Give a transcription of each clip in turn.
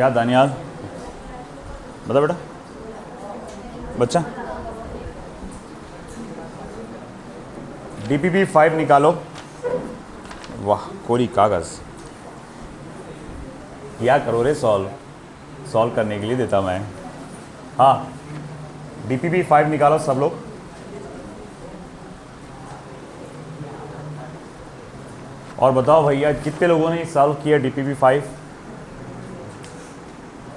क्या दानियाल बता बेटा बच्चा DPP 5 निकालो। वाह कोरी कागज़ क्या करो रे सॉल्व करने के लिए देता मैं। हाँ DPP 5 निकालो सब लोग। और बताओ भैया कितने लोगों ने सॉल्व किया DPP 5?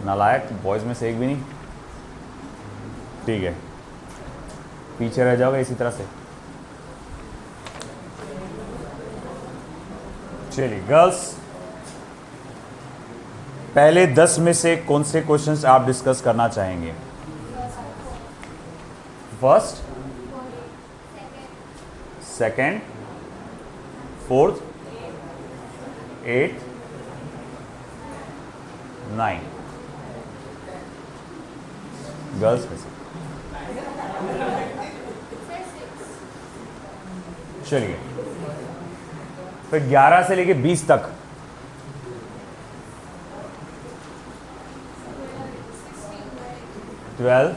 नालायक बॉयज़ में से एक भी नहीं। ठीक है पीछे रह जाओगे इसी तरह से। चलिए गर्ल्स पहले 10 में से कौन से क्वेश्चंस आप डिस्कस करना चाहेंगे? फर्स्ट, सेकंड, फोर्थ, 8, 9 गर्ल्स में से। चलिए फिर 11 से लेके 20 तक। ट्वेल्व,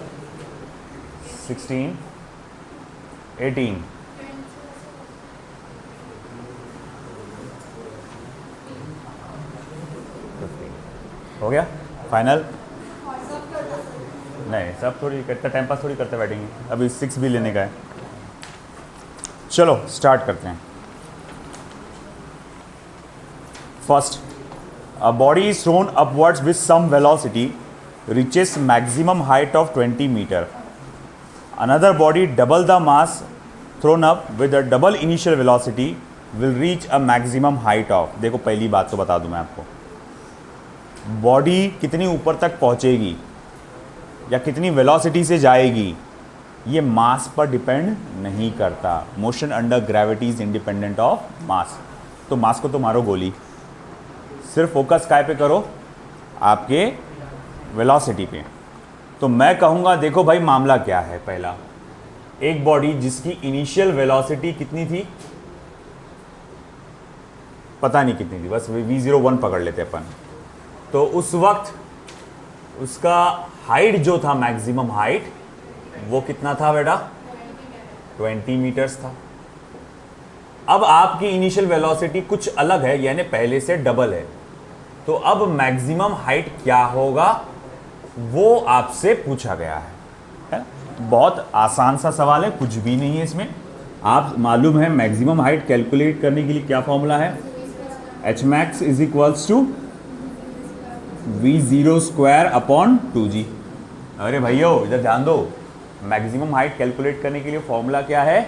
16, 18, 15 हो गया फाइनल? नहीं सब थोड़ी करते टाइम पास थोड़ी करते बैठेंगे, अभी 6 भी लेने का है। चलो स्टार्ट करते हैं। First, a body is thrown upwards with some velocity reaches maximum height of 20 meter. Another body double the mass thrown up with a double initial velocity will reach a maximum height of। देखो पहली बात तो बता दूं मैं आपको, body कितनी ऊपर तक पहुंचेगी या कितनी वेलोसिटी से जाएगी ये मास पर डिपेंड नहीं करता। Motion under gravity is independent of mass. तो मास को तो मारो गोली, सिर्फ फोकस काय पे करो? आपके वेलोसिटी पे। तो मैं कहूँगा देखो भाई मामला क्या है। पहला, एक बॉडी जिसकी इनिशियल वेलोसिटी कितनी थी पता नहीं कितनी थी, बस v01 पकड़ लेते अपन। तो उस वक्त उसका हाइट जो था मैक्सिमम हाइट वो कितना था बेटा? 20 मीटर्स था। अब आपकी इनिशियल वेलोसिटी कुछ अलग है, यानी पहले से डबल है। तो अब मैक्सिमम हाइट क्या होगा वो आपसे पूछा गया है? बहुत आसान सा सवाल है, कुछ भी नहीं है इसमें। आप मालूम है मैक्सिमम हाइट कैलकुलेट करने के लिए क्या फॉर्मूला है? Hmax is equals to V0 square upon 2G। अरे भैया इधर ध्यान दो, मैक्सिमम हाइट कैलकुलेट करने के लिए फॉर्मूला क्या है?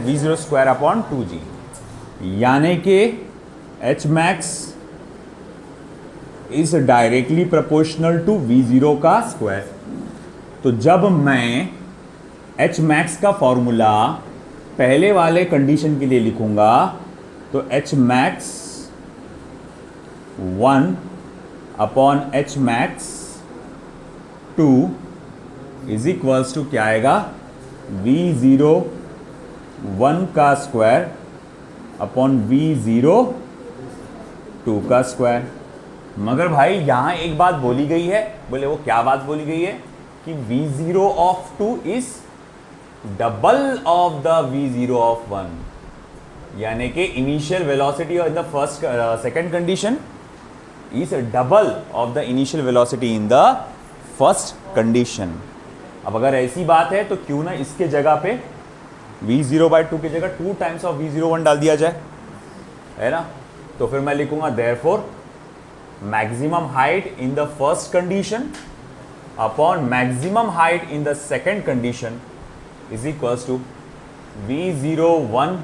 V0 स्क्वायर अपॉन 2G, यानी कि Hmax is directly proportional to V0 का स्क्वायर। तो जब मैं Hmax का फॉर्मूला पहले वाले कंडीशन के लिए लिखूंगा तो Hmax 1 upon Hmax 2 is equals to क्या आएगा? V0 1 का स्क्वायर अपॉन V0 2 का स्क्वायर। मगर भाई यहां एक बात बोली गई है, बोले वो क्या बात बोली गई है? कि V0 of 2 is double of the V0 of 1, यानी कि initial velocity in the first second condition is double of the initial velocity in the first condition. अब अगर ऐसी बात है तो क्यों ना इसके जगह पे V0/2 की जगह 2 टाइम्स ऑफ V01 डाल दिया जाए, है ना? तो फिर मैं लिखूंगा therefore maximum height in the first condition upon maximum height in the second condition is equals to V01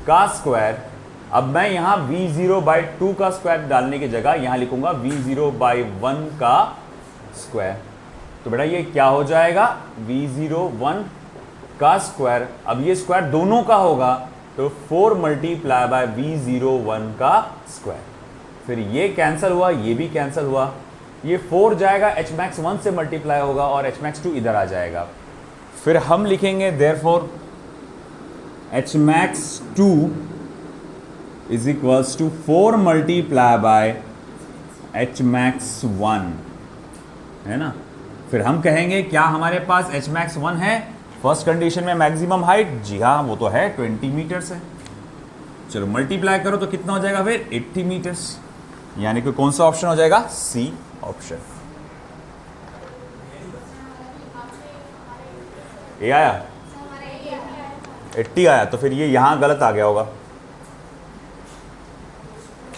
का स्क्वायर। अब मैं यहां V0/2 का स्क्वायर डालने की जगह यहां लिखूंगा V0/1 का स्क्वायर। तो बेटा ये क्या हो जाएगा? V01 का स्क्वायर। अब ये स्क्वायर दोनों का होगा तो 4 मल्टीप्लाई बाय V01 का स्क्वायर। फिर ये कैंसिल हुआ, ये भी कैंसिल हुआ, ये 4 जाएगा Hmax 1 से मल्टीप्लाई होगा और Hmax 2 इधर आ जाएगा। फिर हम लिखेंगे therefore Hmax 2 is equals to 4 multiply by H max 1 है ना। फिर हम कहेंगे क्या हमारे पास एच मैक्स 1 है फर्स्ट कंडीशन में मैक्सिमम हाइट, जी हाँ वो तो है 20 मीटर्स है। चलो मल्टीप्लाई करो तो कितना हो जाएगा फिर 80 मीटर्स, यानी कि कौन सा ऑप्शन हो जाएगा, सी ऑप्शन। ए आया 80 आया, तो फिर ये यहाँ गलत आ गया होगा,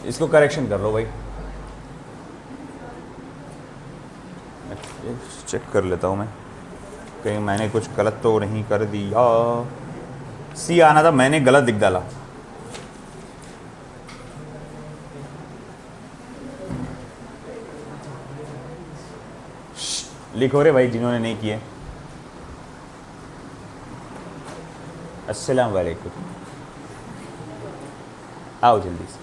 इसको करेक्शन कर लो भाई। चेक कर लेता हूँ मैं कहीं मैंने कुछ गलत तो नहीं कर दिया। सी आना था, मैंने गलत लिख डाला। लिखो रे भाई जिन्होंने नहीं किए। अस्सलाम वालेकुम, आओ जल्दी से।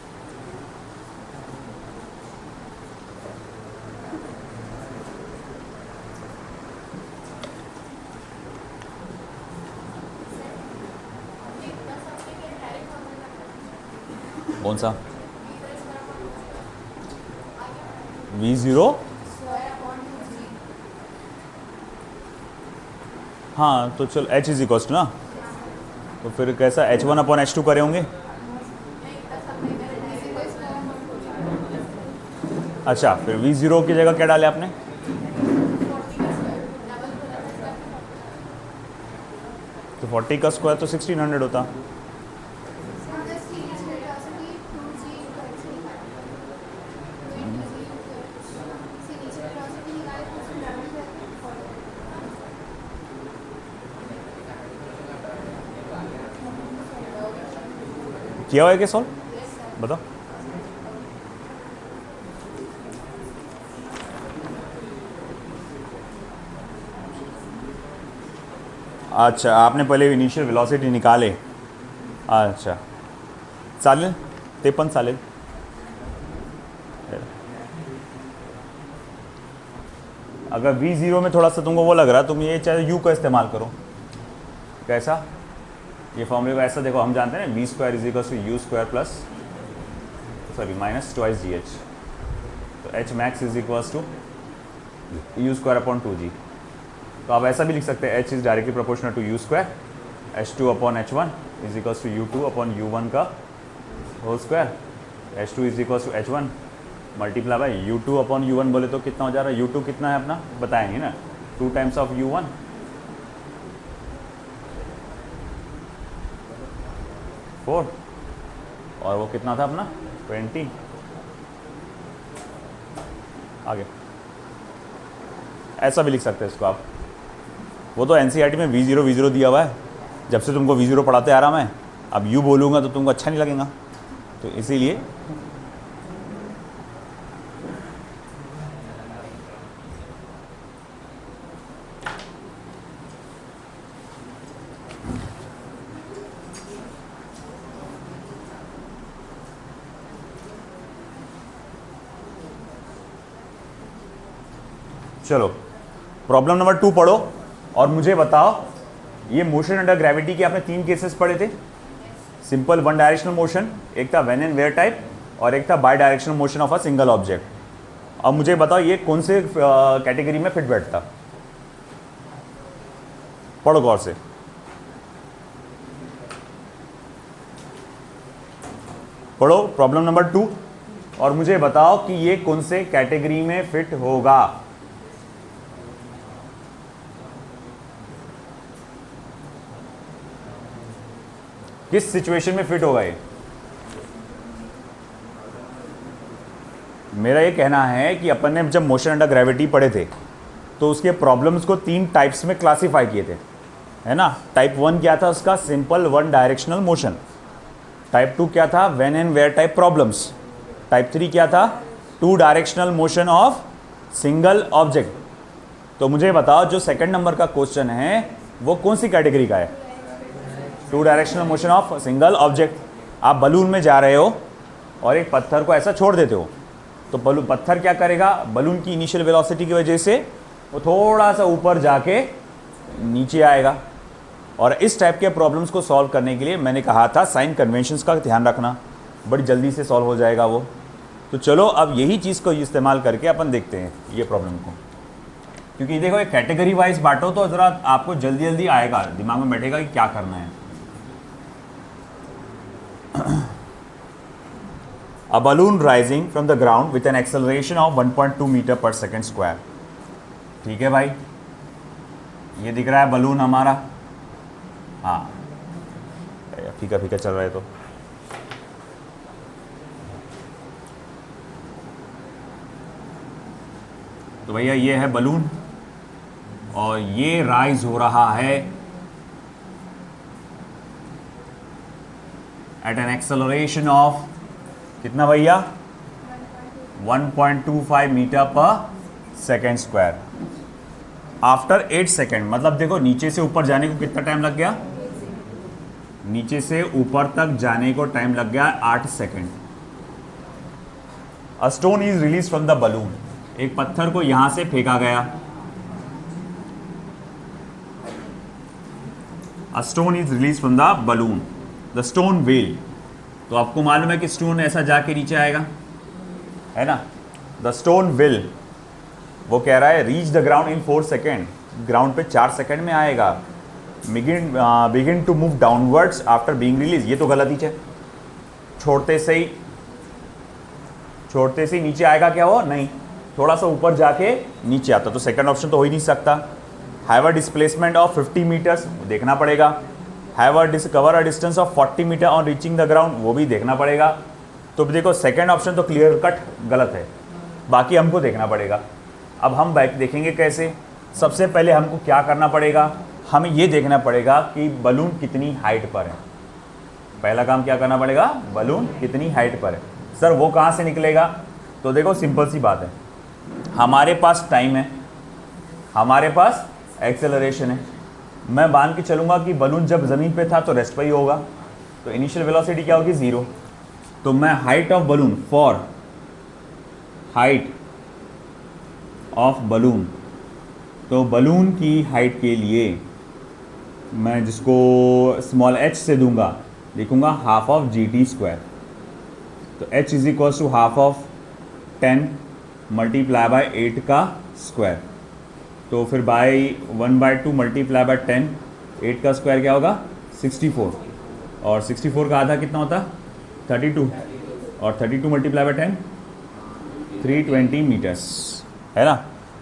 कौन सा V0? हाँ तो चल H इज इक्वल्स टू ना, तो फिर कैसा H1 अपॉन H2 करे होंगे। अच्छा फिर V0 की जगह क्या डाले आपने, तो 40 का स्क्वायर तो 1600 होता। किया हुआ है क्या सॉल्व, बताओ। अच्छा आपने पहले इनिशियल वेलोसिटी निकाले, अच्छा चालेल, ते पण चालेल। अगर V0 में थोड़ा सा तुमको वो लग रहा, तुम ये चाहे U का इस्तेमाल करो। कैसा, ये फॉर्मूले को ऐसा देखो, हम जानते हैं ना V square is equal to U square plus sorry minus twice GH, तो H max is equal to U square upon 2G। तो आप ऐसा भी लिख सकते हैं H is directly proportional to U square, H2 अपॉन H1 is equal to U2 upon U1 का whole square, H2 is equal to H1 multiply by U2 upon U1 बोले तो कितना हो जा रहा है, U2 कितना है अपना बताएंगे ना, 2 टाइम्स ऑफ U1 4, और वो कितना था अपना 20। आगे ऐसा भी लिख सकते हैं इसको आप, वो तो NCERT में V0 दिया हुआ है, जब से तुमको V0 पढ़ाते आ रहा मैं, अब U बोलूँगा तो तुमको अच्छा नहीं लगेगा, तो इसीलिए चलो प्रॉब्लम नंबर 2 पढ़ो और मुझे बताओ, ये मोशन अंडर ग्रेविटी के आपने 3 केसेस पढ़े थे। सिंपल वन डायरेक्शनल मोशन, एक था व्हेन एंड वेयर टाइप, और एक था by directional motion of a single object. अब मुझे बताओ ये कौन से कैटेगरी में फिट बैठता, पढ़ो गौर से। पढ़ो प्रॉब्लम नंबर 2 और मुझे बताओ कि ये कौन से कैटेगरी में फिट होगा। किस सिचुएशन में फिट होगा ये। मेरा ये कहना है कि अपन ने जब मोशन अंडर ग्रेविटी पढ़े थे तो उसके प्रॉब्लम्स को 3 टाइप्स में क्लासिफाई किए थे, है ना। टाइप 1 क्या था उसका, simple one directional motion. Type 2 क्या था, when and where type problems. Type 3 क्या था, 2 directional motion of single object. तो मुझे बताओ जो सेकंड नंबर का क्वेश्चन है वो कौन सी कैटेगरी का है, 2 directional motion of single object. आप बलून में जा रहे हो और एक पत्थर को ऐसा छोड़ देते हो, तो पत्थर क्या करेगा, बलून की इनिशियल वेलोसिटी की वजह से वो थोड़ा सा ऊपर जाके नीचे आएगा। और इस टाइप के प्रॉब्लम्स को सॉल्व करने के लिए मैंने कहा था साइन कन्वेंशंस का ध्यान रखना, बड़ी जल्दी से सॉल्व हो जाएगा वो। तो चलो अब यही चीज़ को इस्तेमाल करके अपन देखते हैं ये प्रॉब्लम को, क्योंकि देखो ये कैटेगरी वाइज बांटो तो ज़रा आपको जल्दी जल्दी आएगा, दिमाग में बैठेगा कि क्या करना है। A balloon rising from the ground with an acceleration of 1.2 metre per second square. ठीक है भाई, ये दिख रहा है बलून हमारा, हाँ फीका फीका चल रहा है। तो भैया ये है बलून और ये राइज हो रहा है एट एन एक्सेलरेशन ऑफ कितना भैया 1.25 metre per second square after 8 second. मतलब देखो नीचे से ऊपर जाने को कितना टाइम लग गया, नीचे से ऊपर तक जाने को टाइम लग गया 8 second. A stone is release from the balloon, एक पत्थर को यहां से फेंका गया। A stone is release from the balloon, the stone will, तो आपको मालूम है कि स्टोन ऐसा जाके नीचे आएगा, है ना। द स्टोन विल, वो कह रहा है reach the ground in 4 second, ground पे 4 सेकेंड में आएगा। Begin to move downwards after being release, ये तो गलत ही है, छोड़ते से ही नीचे आएगा क्या वो, नहीं, थोड़ा सा ऊपर जाके नीचे आता, तो सेकंड ऑप्शन तो हो ही नहीं सकता। Have a displacement of 50 metres, देखना पड़ेगा। Have a cover a distance of 40 metre on reaching the ground, वो भी देखना पड़ेगा। तो देखो सेकंड ऑप्शन तो क्लियर कट गलत है, बाकी हमको देखना पड़ेगा। अब हम बैक देखेंगे कैसे। सबसे पहले हमको क्या करना पड़ेगा, हमें ये देखना पड़ेगा कि बलून कितनी हाइट पर है। पहला काम क्या करना पड़ेगा, बलून कितनी हाइट पर है। सर वो कहाँ से निकलेगा, तो देखो सिंपल सी बात है, हमारे पास टाइम है, हमारे पास एक्सेलरेशन है। मैं मान के चलूँगा कि बलून जब ज़मीन पे था तो रेस्ट पे ही होगा, तो इनिशियल वेलोसिटी क्या होगी, 0। तो मैं height of balloon, for height of balloon, तो बलून की हाइट के लिए मैं जिसको स्मॉल h से दूंगा, लिखूंगा हाफ ऑफ GT²। तो h is equal to half of 10 multiply by 8 का स्क्वायर, तो फिर बाय 1/2 मल्टीप्लाई बाय 10, 8 का स्क्वायर क्या होगा 64, और 64 का आधा कितना होता 32, और 32 मल्टीप्लाई बाय 10 320 मीटर्स, है ना।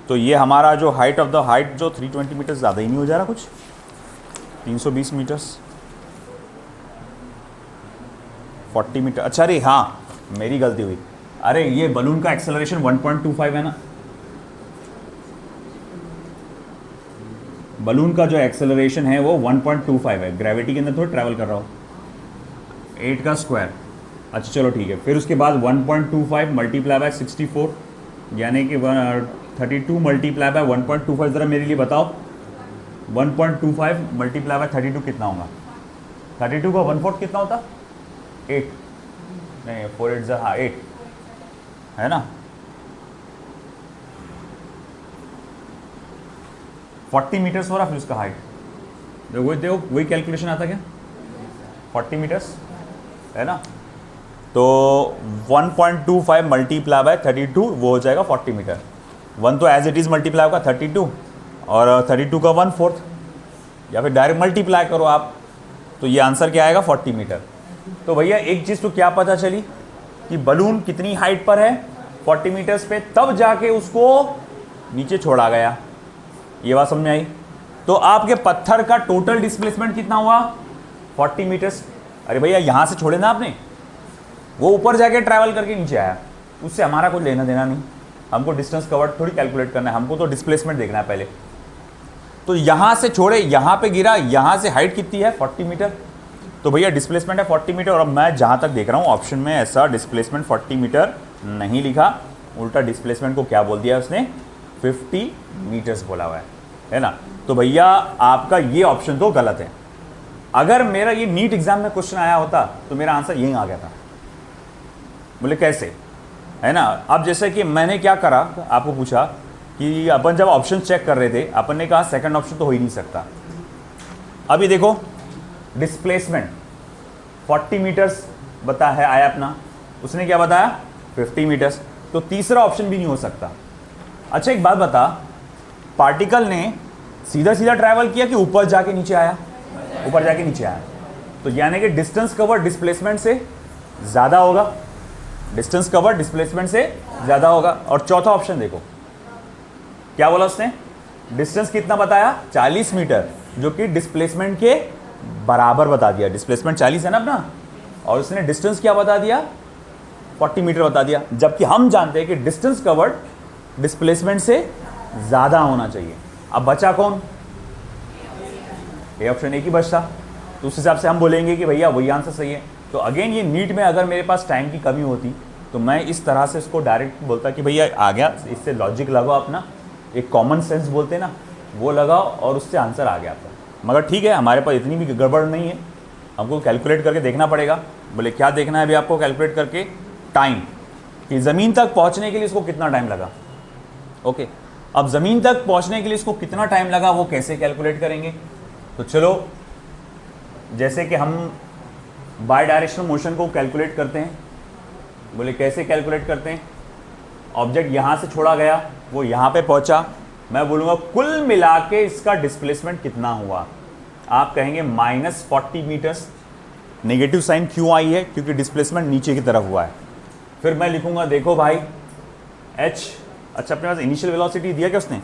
तो ये हमारा जो हाइट ऑफ द हाइट जो 320 मीटर्स, ज़्यादा ही नहीं हो जा रहा कुछ, 320 मीटर्स, 40 मीटर। अच्छा अरे हाँ मेरी गलती हुई, अरे ये बलून का एक्सेलरेशन 1.25 है ना, बलून का जो एक्सेलरेशन है वो 1.25 है, ग्रेविटी के अंदर थोड़ा ट्रैवल कर रहा हो, 8 का स्क्वायर। अच्छा चलो ठीक है, फिर उसके बाद 1.25 मल्टीप्लाई बाय 64, यानी कि 32 मल्टीप्लाई बाय 1.25, ज़रा मेरे लिए बताओ 1.25 मल्टीप्लाई बाय 32 कितना होगा, 32 का 1/4 कितना होता, 8 नहीं 4 8 हाँ 8, है ना। 40 मीटर्स हो रहा, फिर उसका हाइट देखो वही कैलकुलेशन आता क्या, 40 मीटर्स, है ना। तो 1.25 मल्टीप्लाई बाय 32 वो हो जाएगा 40 मीटर। 1 तो एज इट इज़ मल्टीप्लाई होगा 32, और 32 का 1/4, या फिर डायरेक्ट मल्टीप्लाई करो आप, तो ये आंसर क्या आएगा 40 मीटर। तो भैया एक चीज़ तो क्या पता चली कि बलून कितनी हाइट पर है, 40 मीटर्स पे, तब जाके उसको नीचे छोड़ा गया, ये बात समझ में आई। तो आपके पत्थर का टोटल डिस्प्लेसमेंट कितना हुआ 40 मीटर्स। अरे भैया यहाँ से छोड़े ना आपने, वो ऊपर जाके ट्रैवल करके नीचे आया, उससे हमारा कोई लेना देना नहीं, हमको डिस्टेंस कवर्ड थोड़ी कैलकुलेट करना है, हमको तो डिस्प्लेसमेंट देखना है पहले। तो यहाँ से छोड़े, यहाँ पे गिरा, यहाँ से हाइट कितनी है 40 मीटर, तो भैया डिस्प्लेसमेंट है 40 मीटर। और अब मैं जहाँ तक देख रहा हूँ ऑप्शन में ऐसा डिस्प्लेसमेंट 40 मीटर नहीं लिखा, उल्टा डिस्प्लेसमेंट को क्या बोल दिया उसने 50 मीटर्स बोला हुआ है ना। तो भैया आपका ये ऑप्शन तो गलत है। अगर मेरा ये नीट एग्जाम में क्वेश्चन आया होता तो मेरा आंसर यहीं आ गया था। बोले कैसे, है ना। अब जैसे कि मैंने क्या करा, आपको पूछा कि अपन जब ऑप्शन चेक कर रहे थे, अपन ने कहा सेकंड ऑप्शन तो हो ही नहीं सकता। अभी देखो डिस्प्लेसमेंट 40 मीटर्स बता है आया अपना, उसने क्या बताया 50 मीटर्स, तो तीसरा ऑप्शन भी नहीं हो सकता। अच्छा एक बात बता, पार्टिकल ने सीधा सीधा ट्रैवल किया कि ऊपर जाके नीचे आया? ऊपर जाके नीचे आया, तो यानी कि डिस्टेंस कवर डिस्प्लेसमेंट से ज़्यादा होगा, डिस्टेंस कवर डिस्प्लेसमेंट से ज़्यादा होगा। और चौथा ऑप्शन देखो क्या बोला उसने, डिस्टेंस कितना बताया? 40 मीटर, जो कि डिस्प्लेसमेंट के बराबर बता दिया। डिस्प्लेसमेंट 40 है ना अपना, और उसने डिस्टेंस क्या बता दिया? 40 मीटर बता दिया, जबकि हम जानते हैं कि डिस्टेंस कवर्ड डिस्प्लेसमेंट से ज़्यादा होना चाहिए। अब बचा कौन? ये ऑप्शन एक ही बचता, तो उस हिसाब से हम बोलेंगे कि भैया वही आंसर सही है। तो अगेन ये नीट में अगर मेरे पास टाइम की कमी होती तो मैं इस तरह से इसको डायरेक्ट बोलता कि भैया आ गया, इससे लॉजिक लगाओ अपना, एक कॉमन सेंस बोलते ना वो लगाओ और उससे आंसर आ गया आपका। मगर ठीक है, हमारे पास इतनी भी गड़बड़ नहीं है, हमको कैलकुलेट करके देखना पड़ेगा। बोले क्या देखना है अभी आपको? कैलकुलेट करके टाइम, कि ज़मीन तक पहुँचने के लिए इसको कितना टाइम लगा। ओके, अब ज़मीन तक पहुँचने के लिए इसको कितना टाइम लगा वो कैसे कैलकुलेट करेंगे? तो चलो, जैसे कि हम बाय डायरेक्शनल मोशन को कैलकुलेट करते हैं। बोले कैसे कैलकुलेट करते हैं? ऑब्जेक्ट यहाँ से छोड़ा गया, वो यहाँ पे पहुँचा, मैं बोलूँगा कुल मिला के इसका डिस्प्लेसमेंट कितना हुआ? आप कहेंगे -40 मीटर्स। नेगेटिव साइन क्यों आई है? क्योंकि डिस्प्लेसमेंट नीचे की तरफ हुआ है। फिर मैं लिखूँगा देखो भाई h, अच्छा अपने पास इनिशियल वेलोसिटी दिया क्या उसने?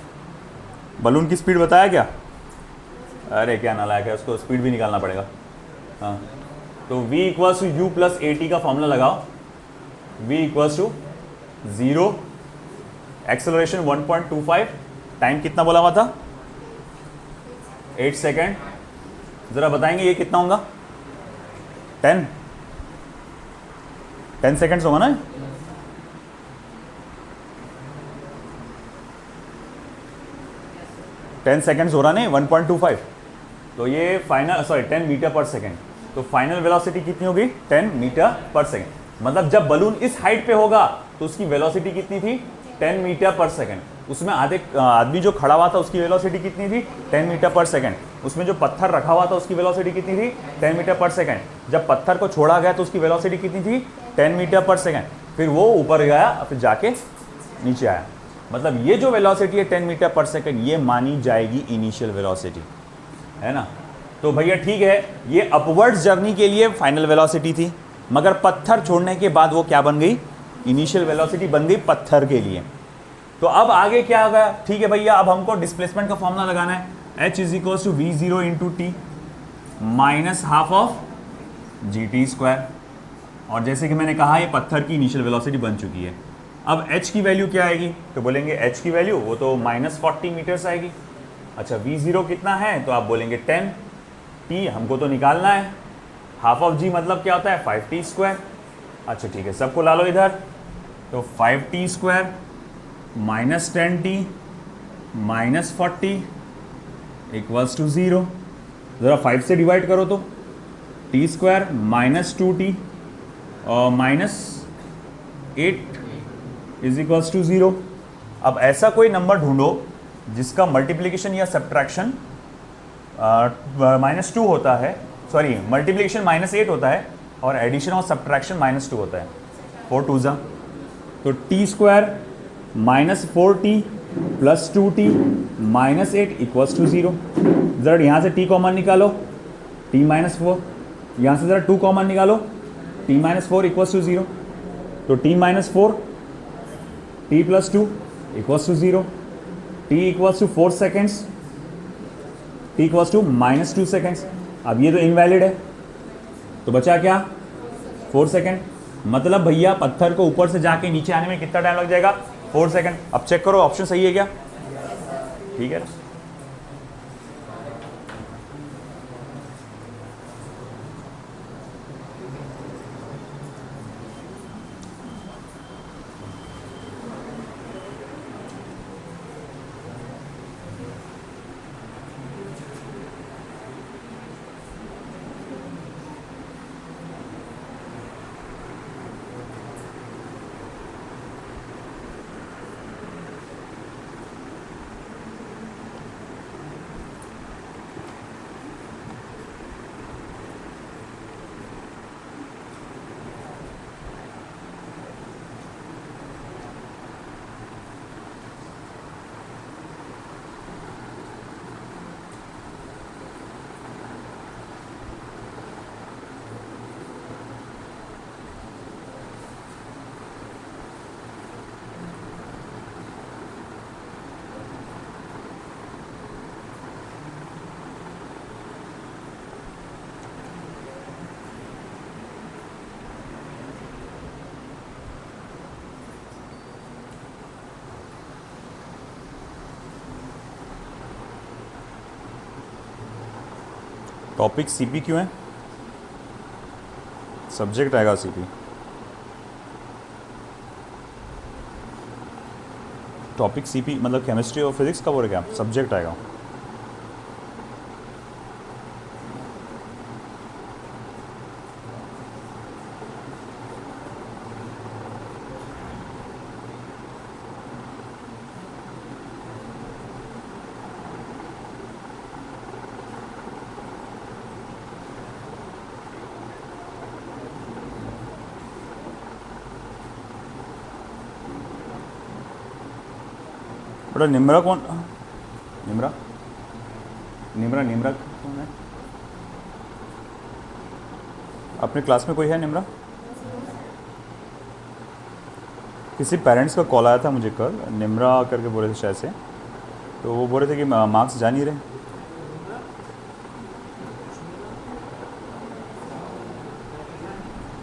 बलून की स्पीड बताया क्या? अरे क्या नालायक है, उसको स्पीड भी निकालना पड़ेगा। हाँ, तो v equals to U plus A T का फॉर्मूला लगाओ। v equals to 0, acceleration 1.25, time कितना बोला हुआ था? 8 सेकेंड। ज़रा बताएंगे ये कितना होगा? 10 सेकेंड्स होगा ना? टेन सेकेंड्स हो रहा नहीं, 1.25, तो ये फाइनल 10 मीटर पर सेकेंड, तो फाइनल वेलोसिटी कितनी होगी? 10 मीटर पर सेकेंड। मतलब जब बलून इस हाइट पे होगा तो उसकी वेलोसिटी कितनी थी? 10 मीटर पर सेकेंड। उसमें आदमी जो खड़ा हुआ था उसकी वेलोसिटी कितनी थी? 10 मीटर पर सेकेंड। उसमें जो पत्थर रखा हुआ था उसकी वेलोसिटी कितनी थी? 10 मीटर पर सेकेंड। जब पत्थर को छोड़ा गया तो उसकी वेलोसिटी कितनी थी? 10 मीटर पर सेकेंड। फिर वो ऊपर गया, फिर जाके नीचे आया। मतलब ये जो वेलोसिटी है 10 मीटर पर सेकेंड, ये मानी जाएगी इनिशियल वेलोसिटी, है ना? तो भैया ठीक है, ये अपवर्ड्स जर्नी के लिए फाइनल वेलोसिटी थी, मगर पत्थर छोड़ने के बाद वो क्या बन गई? इनिशियल वेलोसिटी बन गई पत्थर के लिए। तो अब आगे क्या होगा? ठीक है भैया, अब हमको डिस्प्लेसमेंट का फॉर्मूला लगाना है। h is equals to v0 into T minus half of GT²। और जैसे कि मैंने कहा ये पत्थर की इनिशियल वेलोसिटी बन चुकी है। अब h की वैल्यू क्या आएगी? तो बोलेंगे h की वैल्यू वो तो -40 मीटर्स आएगी। अच्छा v0 कितना है? तो आप बोलेंगे 10, t हमको तो निकालना है, हाफ ऑफ g मतलब क्या होता है? 5t²। अच्छा ठीक है, सबको ला लो इधर, तो 5t² minus 10t minus 40 equals to 0। ज़रा 5 से डिवाइड करो तो t² माइनस 2t और माइनस 8 इज इक्वल्स टू 0। अब ऐसा कोई नंबर ढूंढो जिसका मल्टीप्लिकेशन या सब्ट्रैक्शन -2 होता है, सॉरी मल्टीप्लिकेशन -8 होता है और एडिशन और सब्ट्रैक्शन -2 होता है। 4 2 ज़ा, तो t² minus 4t plus 2t minus 8 equals to 0। ज़रा यहाँ से t कॉमन निकालो, t माइनस 4, यहाँ से ज़रा 2 कॉमन निकालो, t माइनस 4 इक्वल्स टू 0। तो t minus 4 t plus 2 equals to 0, t equals to 4 seconds, t equals to -2 seconds. अब ये तो इनवैलिड है, तो बचा क्या? 4 सेकेंड। मतलब भैया पत्थर को ऊपर से जाके नीचे आने में कितना टाइम लग जाएगा? 4 सेकेंड। अब चेक करो ऑप्शन सही है क्या? ठीक है ना? टॉपिक सीपी क्यों है? सब्जेक्ट आएगा सीपी। टॉपिक सीपी मतलब केमिस्ट्री और फिजिक्स का बोल रहे क्या? सब्जेक्ट आएगा। बेटा निम्रा कौन? निम्रा निम्रा निम्रा कौन है? अपने क्लास में कोई है निम्रा? किसी पेरेंट्स का कॉल आया था मुझे कल, निम्रा करके बोले थे शायद से, तो वो बोल रहे थे कि मार्क्स जा नहीं रहे।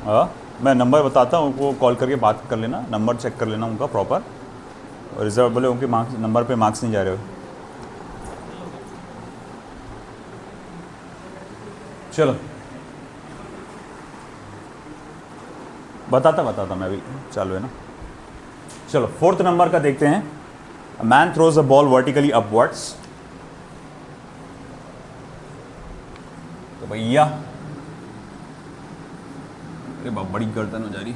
हाँ मैं नंबर बताता हूँ, उनको कॉल करके बात कर लेना, नंबर चेक कर लेना उनका प्रॉपर। और रिजर्व बोले उनके मार्क्स नंबर पे मार्क्स नहीं जा रहे हो। चलो बताता मैं अभी, चालू है ना। चलो 4th नंबर का देखते हैं। A man throws a ball vertically upwards. तो भैया अरे बड़ी गर्दन हो जा रही।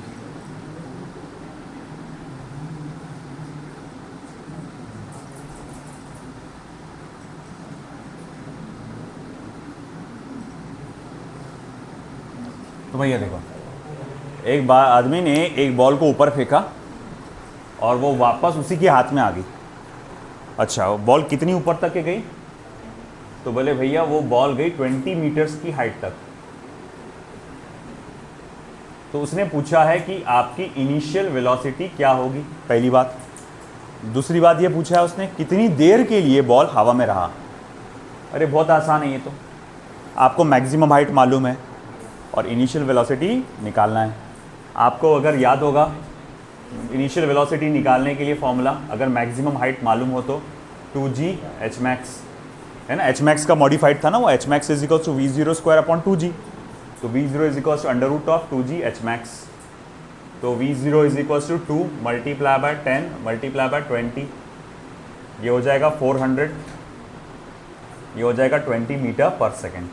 तो भैया देखो, एक बार आदमी ने एक बॉल को ऊपर फेंका और वो वापस उसी के हाथ में आ गई। अच्छा वो बॉल कितनी ऊपर तक के गई? तो बोले भैया वो बॉल गई 20 मीटर्स की हाइट तक। तो उसने पूछा है कि आपकी इनिशियल वेलोसिटी क्या होगी, पहली बात। दूसरी बात ये पूछा है उसने कितनी देर के लिए बॉल हवा में रहा। अरे बहुत आसान है ये तो, आपको मैक्सिमम हाइट मालूम है और इनिशियल वेलोसिटी निकालना है। आपको अगर याद होगा इनिशियल वेलोसिटी निकालने के लिए फॉर्मूला, अगर मैक्सिमम हाइट मालूम हो तो 2g h max है ना। h max का मॉडिफाइड था ना वो, h max is equal to v0 square upon 2g। तो v0 is equal to under root of 2g h max। तो v0 is equal to 2 multiply by 10 multiply by 20, ये हो जाएगा 400, ये हो जाएगा 20 मीटर पर सेकेंड।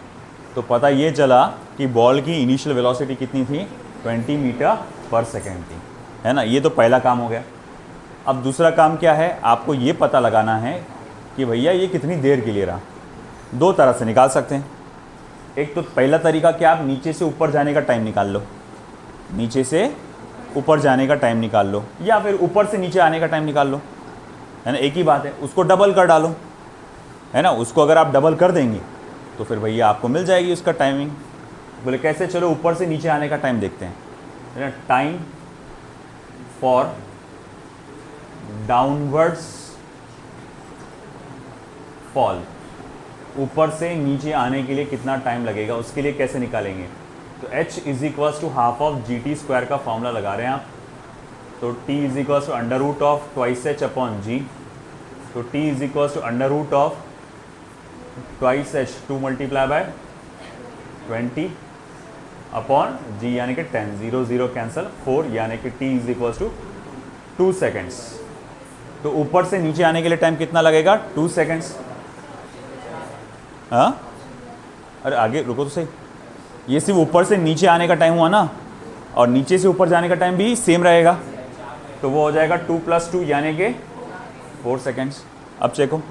तो पता ये चला कि बॉल की इनिशियल वेलोसिटी कितनी थी, 20 मीटर पर सेकेंड थी, है ना। ये तो पहला काम हो गया। अब दूसरा काम क्या है, आपको ये पता लगाना है कि भैया ये कितनी देर के लिए रहा। दो तरह से निकाल सकते हैं। एक तो पहला तरीका क्या, आप नीचे से ऊपर जाने का टाइम निकाल लो, नीचे से ऊपर जाने का टाइम निकाल लो, या फिर ऊपर से नीचे आने का टाइम निकाल लो, है ना। एक ही बात है, उसको डबल कर डालो, है ना। उसको अगर आप डबल कर देंगे तो फिर भैया आपको मिल जाएगी उसका टाइमिंग। बोले कैसे, चलो ऊपर से नीचे आने का टाइम देखते हैं, है ना। टाइम फॉर डाउनवर्ड्स फॉल, ऊपर से नीचे आने के लिए कितना टाइम लगेगा, उसके लिए कैसे निकालेंगे। तो h is equals to half of GT square का फॉर्मूला लगा रहे हैं आप। तो t is equals to under root of twice h upon g। तो t is equals to under root of twice h 2 multiply by 20 upon g यानी कि 10, 0 0 cancel 4, यानी कि t is equals to 2 seconds. तो ऊपर से नीचे आने के लिए टाइम कितना लगेगा, 2 सेकेंड्स। हाँ अरे आगे रुको तो सही, ये सिर्फ ऊपर से नीचे आने का टाइम हुआ ना, और नीचे से ऊपर जाने का टाइम भी सेम रहेगा। तो वो हो जाएगा 2 + 2 यानी कि 4 सेकेंड्स। अब चेको,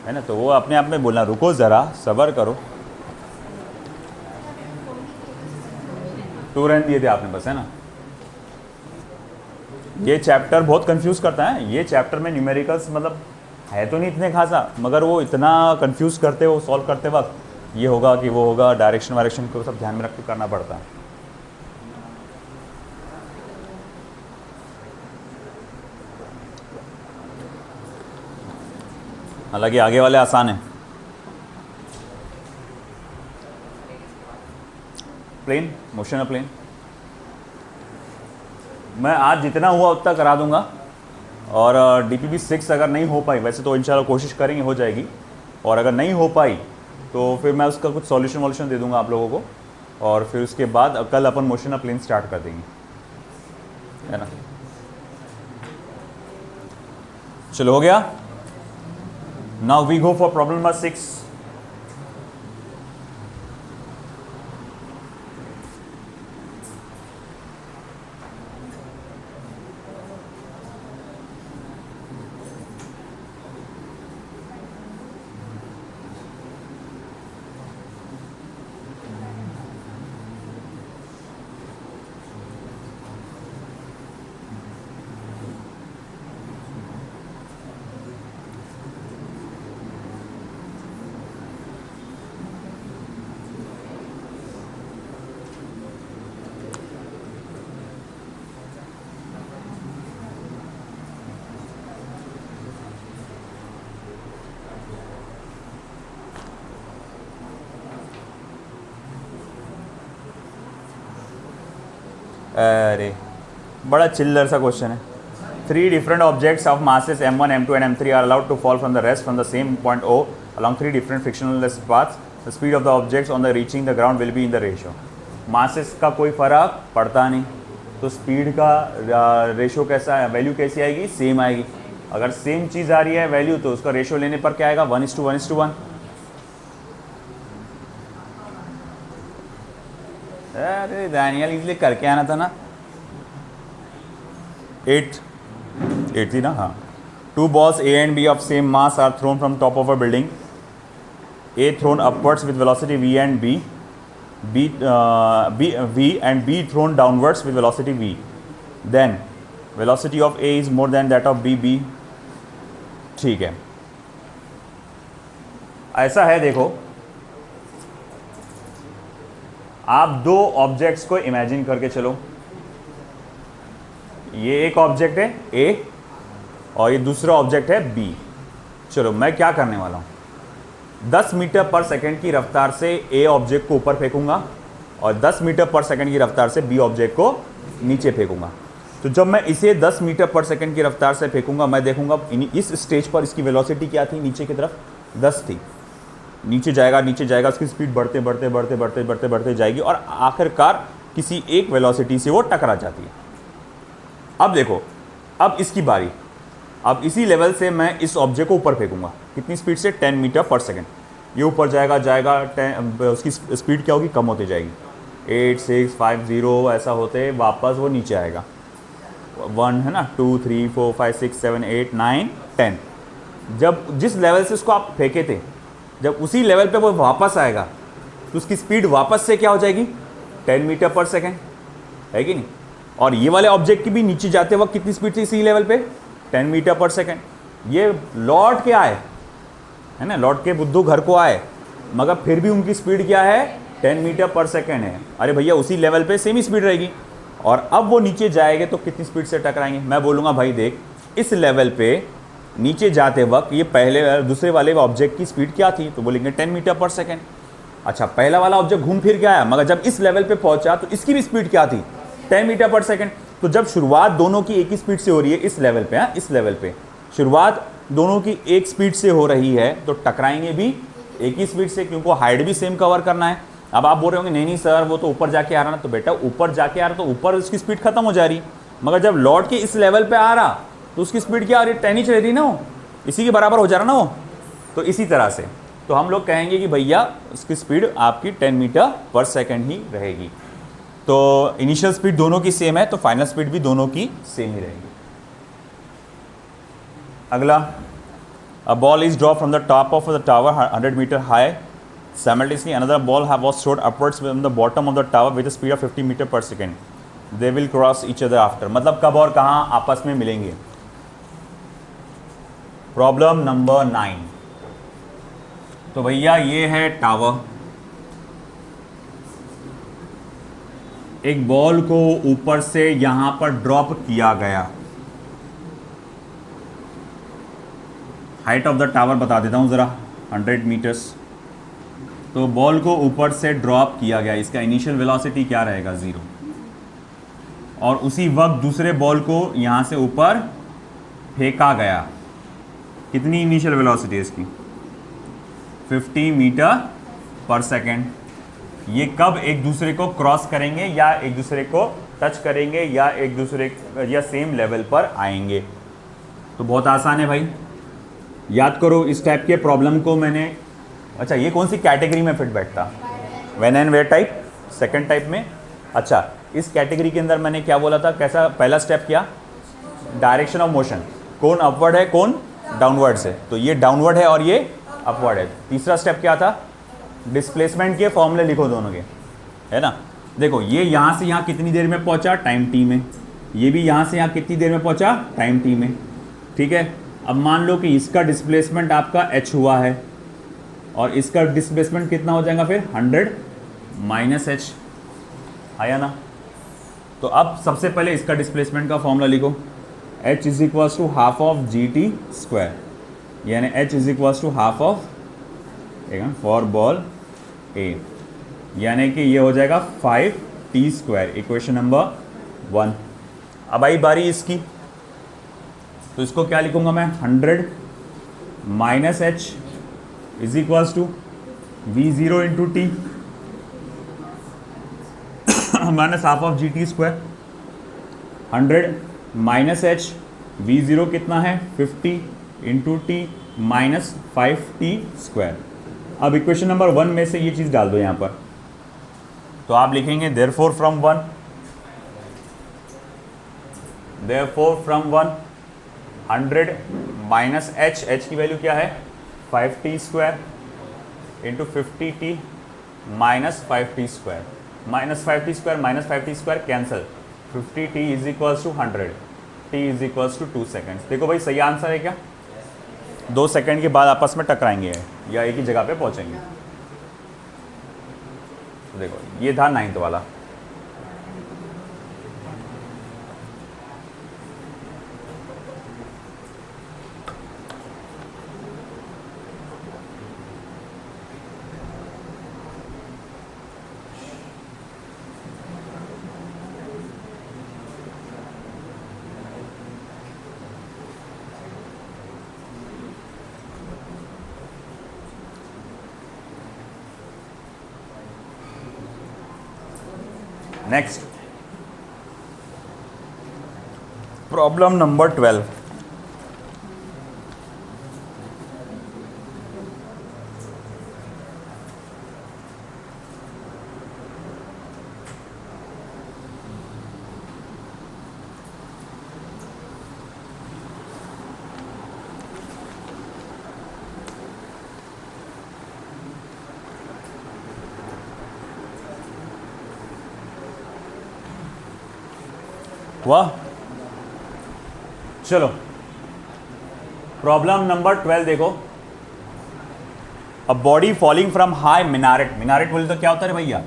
है ना। तो वो अपने आप में बोलना, रुको ज़रा सब्र करो। 2 रहने दिए थे आपने बस, है ना। ये चैप्टर बहुत कंफ्यूज करता है। ये चैप्टर में न्यूमेरिकल्स मतलब है तो नहीं इतने खासा, मगर वो इतना कंफ्यूज करते हो सॉल्व करते वक्त, ये होगा कि वो होगा, डायरेक्शन वायरेक्शन को सब ध्यान में रख के करना पड़ता है। हालांकि आगे वाले आसान है। प्लेन मोशन है, प्लेन मैं आज जितना हुआ उतना करा दूंगा। और DPP 6 अगर नहीं हो पाई, वैसे तो इंशाल्लाह कोशिश करेंगे हो जाएगी, और अगर नहीं हो पाई तो फिर मैं उसका कुछ सॉल्यूशन दे दूंगा आप लोगों को, और फिर उसके बाद कल अपन मोशन ऑफ प्लेन स्टार्ट कर देंगे, है ना। चलो हो गया। Now we go for problem number 6। अरे बड़ा चिल्लर सा क्वेश्चन है। 3 different objects of masses m1, m2 and m3 are allowed to fall from the rest from the same point O along 3 different frictionless paths. The speed of the objects on the reaching the ground will be in the ratio. Masses का कोई फ़र्क पड़ता नहीं, तो speed का ratio कैसा है, value कैसी आएगी, सेम आएगी। अगर सेम चीज़ आ रही है वैल्यू तो उसका रेशो लेने पर क्या आएगा, 1:1:1। अरे दानियल इसलिए करके आना था ना। 8 थी ना, हाँ। 2 balls A and B of same mass are thrown from top of a building. A thrown upwards with velocity v and B and B thrown downwards with velocity v. Then velocity of A is more than that of B. ठीक है, ऐसा है। देखो, आप 2 objects को imagine करके चलो। ये एक ऑब्जेक्ट है A और ये दूसरा ऑब्जेक्ट है B। चलो मैं क्या करने वाला हूँ, 10 मीटर पर सेकंड की रफ्तार से A ऑब्जेक्ट को ऊपर फेंकूंगा और 10 मीटर पर सेकंड की रफ्तार से B ऑब्जेक्ट को नीचे फेंकूंगा। तो जब मैं इसे 10 मीटर पर सेकंड की रफ्तार से फेंकूंगा, मैं देखूंगा इस स्टेज पर इसकी वेलोसिटी क्या थी, नीचे की तरफ 10 थी। नीचे जाएगा, उसकी स्पीड बढ़ते जाएगी और आखिरकार किसी एक वेलोसिटी से वो टकरा जाती है। अब देखो, अब इसकी बारी। अब इसी लेवल से मैं इस ऑब्जेक्ट को ऊपर फेंकूंगा, कितनी स्पीड से, 10 मीटर पर सेकंड। ये ऊपर जाएगा, 10, उसकी स्पीड क्या होगी, कम होती जाएगी। 8, 6, 5, 0 ऐसा होते वापस वो नीचे आएगा। 1 है ना, 2, 3, 4, 5, 6, 7, 8, 9, 10। जब जिस लेवल से उसको आप फेंके थे, जब उसी लेवल पे वो वापस आएगा तो उसकी स्पीड वापस से क्या हो जाएगी, 10 मीटर पर सेकंड, है कि नहीं। और ये वाले ऑब्जेक्ट की भी नीचे जाते वक्त कितनी स्पीड थी इसी लेवल पे, 10 मीटर पर सेकंड। ये लौट के आए, है ना, लौट के बुद्धू घर को आए, मगर फिर भी उनकी स्पीड क्या है, 10 मीटर पर सेकंड है। अरे भैया उसी लेवल पे सेम ही स्पीड रहेगी। और अब वो नीचे जाएंगे तो कितनी स्पीड से टकराएंगे। मैं बोलूँगा भाई देख, इस लेवल पे नीचे जाते वक्त ये पहले दूसरे वाले ऑब्जेक्ट की स्पीड क्या थी, तो बोलेंगे 10 मीटर पर सेकंड। अच्छा, पहला वाला ऑब्जेक्ट घूम फिर के आया, मगर जब इस लेवल पे पहुंचा तो इसकी भी स्पीड क्या थी, 10 मीटर पर सेकंड। तो जब शुरुआत दोनों की एक ही स्पीड से हो रही है इस लेवल पे, इस लेवल पे शुरुआत दोनों की एक स्पीड से हो रही है, तो टकराएंगे भी एक ही स्पीड से, क्योंकि हाइट भी सेम कवर करना है। अब आप बोल रहे होंगे नहीं सर वो तो ऊपर जाके आ रहा ना, तो बेटा ऊपर जाके आ रहा तो ऊपर उसकी स्पीड खत्म हो जा रही, मगर जब लौट के इस लेवल पे आ रहा तो उसकी स्पीड क्या आ रही, 10 ही चल रही ना, वो इसी के बराबर हो जा रहा ना वो। तो इसी तरह से तो हम लोग कहेंगे कि भैया उसकी स्पीड आपकी 10 मीटर पर सेकंड ही रहेगी। तो इनिशियल स्पीड दोनों की सेम है, तो फाइनल स्पीड भी दोनों की सेम ही रहेगी। अगला, a ball is drop from the top of the tower 100 metre high, simultaneously another ball was thrown upwards from the bottom of the tower with a speed of 50 metre पर second. They will cross each other after. मतलब कब और कहाँ आपस में मिलेंगे। Problem number 9। तो भैया ये है टावर, एक बॉल को ऊपर से यहां पर ड्रॉप किया गया। हाइट ऑफ द टावर बता देता हूं जरा, 100 मीटर्स। तो बॉल को ऊपर से ड्रॉप किया गया, इसका इनिशियल वेलोसिटी क्या रहेगा, 0। और उसी वक्त दूसरे बॉल को यहां से ऊपर फेंका गया, कितनी इनिशियल वेलोसिटी है इसकी, 50 मीटर पर सेकेंड। ये कब एक दूसरे को क्रॉस करेंगे या एक दूसरे को टच करेंगे या एक दूसरे या सेम लेवल पर आएंगे। तो बहुत आसान है भाई, याद करो इस टाइप के प्रॉब्लम को मैंने, अच्छा ये कौन सी कैटेगरी में फिट बैठता, when and where type, second type में। अच्छा इस कैटेगरी के अंदर मैंने क्या बोला था, कैसा पहला स्टेप किया, डायरेक्शन ऑफ मोशन, कौन अपवर्ड है कौन डाउनवर्ड से, तो ये डाउनवर्ड है और ये अपवर्ड है। तीसरा स्टेप क्या था, डिस्प्लेसमेंट के फॉर्मूले लिखो दोनों के, है ना। देखो ये यहाँ से यहाँ कितनी देर में पहुँचा, टाइम टी में, ये भी यहाँ से यहाँ कितनी देर में पहुँचा, टाइम टी में, ठीक है। अब मान लो कि इसका डिस्प्लेसमेंट आपका h हुआ है और इसका डिस्प्लेसमेंट कितना हो जाएगा फिर 100 माइनस h, आया ना। तो अब सबसे पहले इसका डिस्प्लेसमेंट का फॉर्मूला लिखो, h is equals to half of G T square, यानी h is equals to half of for ball a, यानी कि ये हो जाएगा 5t स्क्वायर, इक्वेशन नंबर 1। अब आई बारी इसकी, तो इसको क्या लिखूंगा मैं, 100 minus h is equals to v0 into T minus half of G T square, 100 minus h, v0 कितना है 50 into T minus 5t square. अब इक्वेशन नंबर 1 में से ये चीज़ डाल दो यहाँ पर, तो आप लिखेंगे therefore from 1, therefore from 1 100 minus h की वैल्यू क्या है 5t square into 50t minus 5t square, minus 5t square minus 5t square cancel, 50t is equals to 100, t is equals to 2 seconds. देखो भाई सही आंसर है क्या, 2 second के बाद आपस में टकराएंगे या एक ही जगह पे पहुंचेंगे। तो देखो ये था 9th वाला। Next problem number 12। वाह, चलो प्रॉब्लम नंबर 12 देखो। A body falling from high minaret, minaret बोले तो क्या होता है भैया,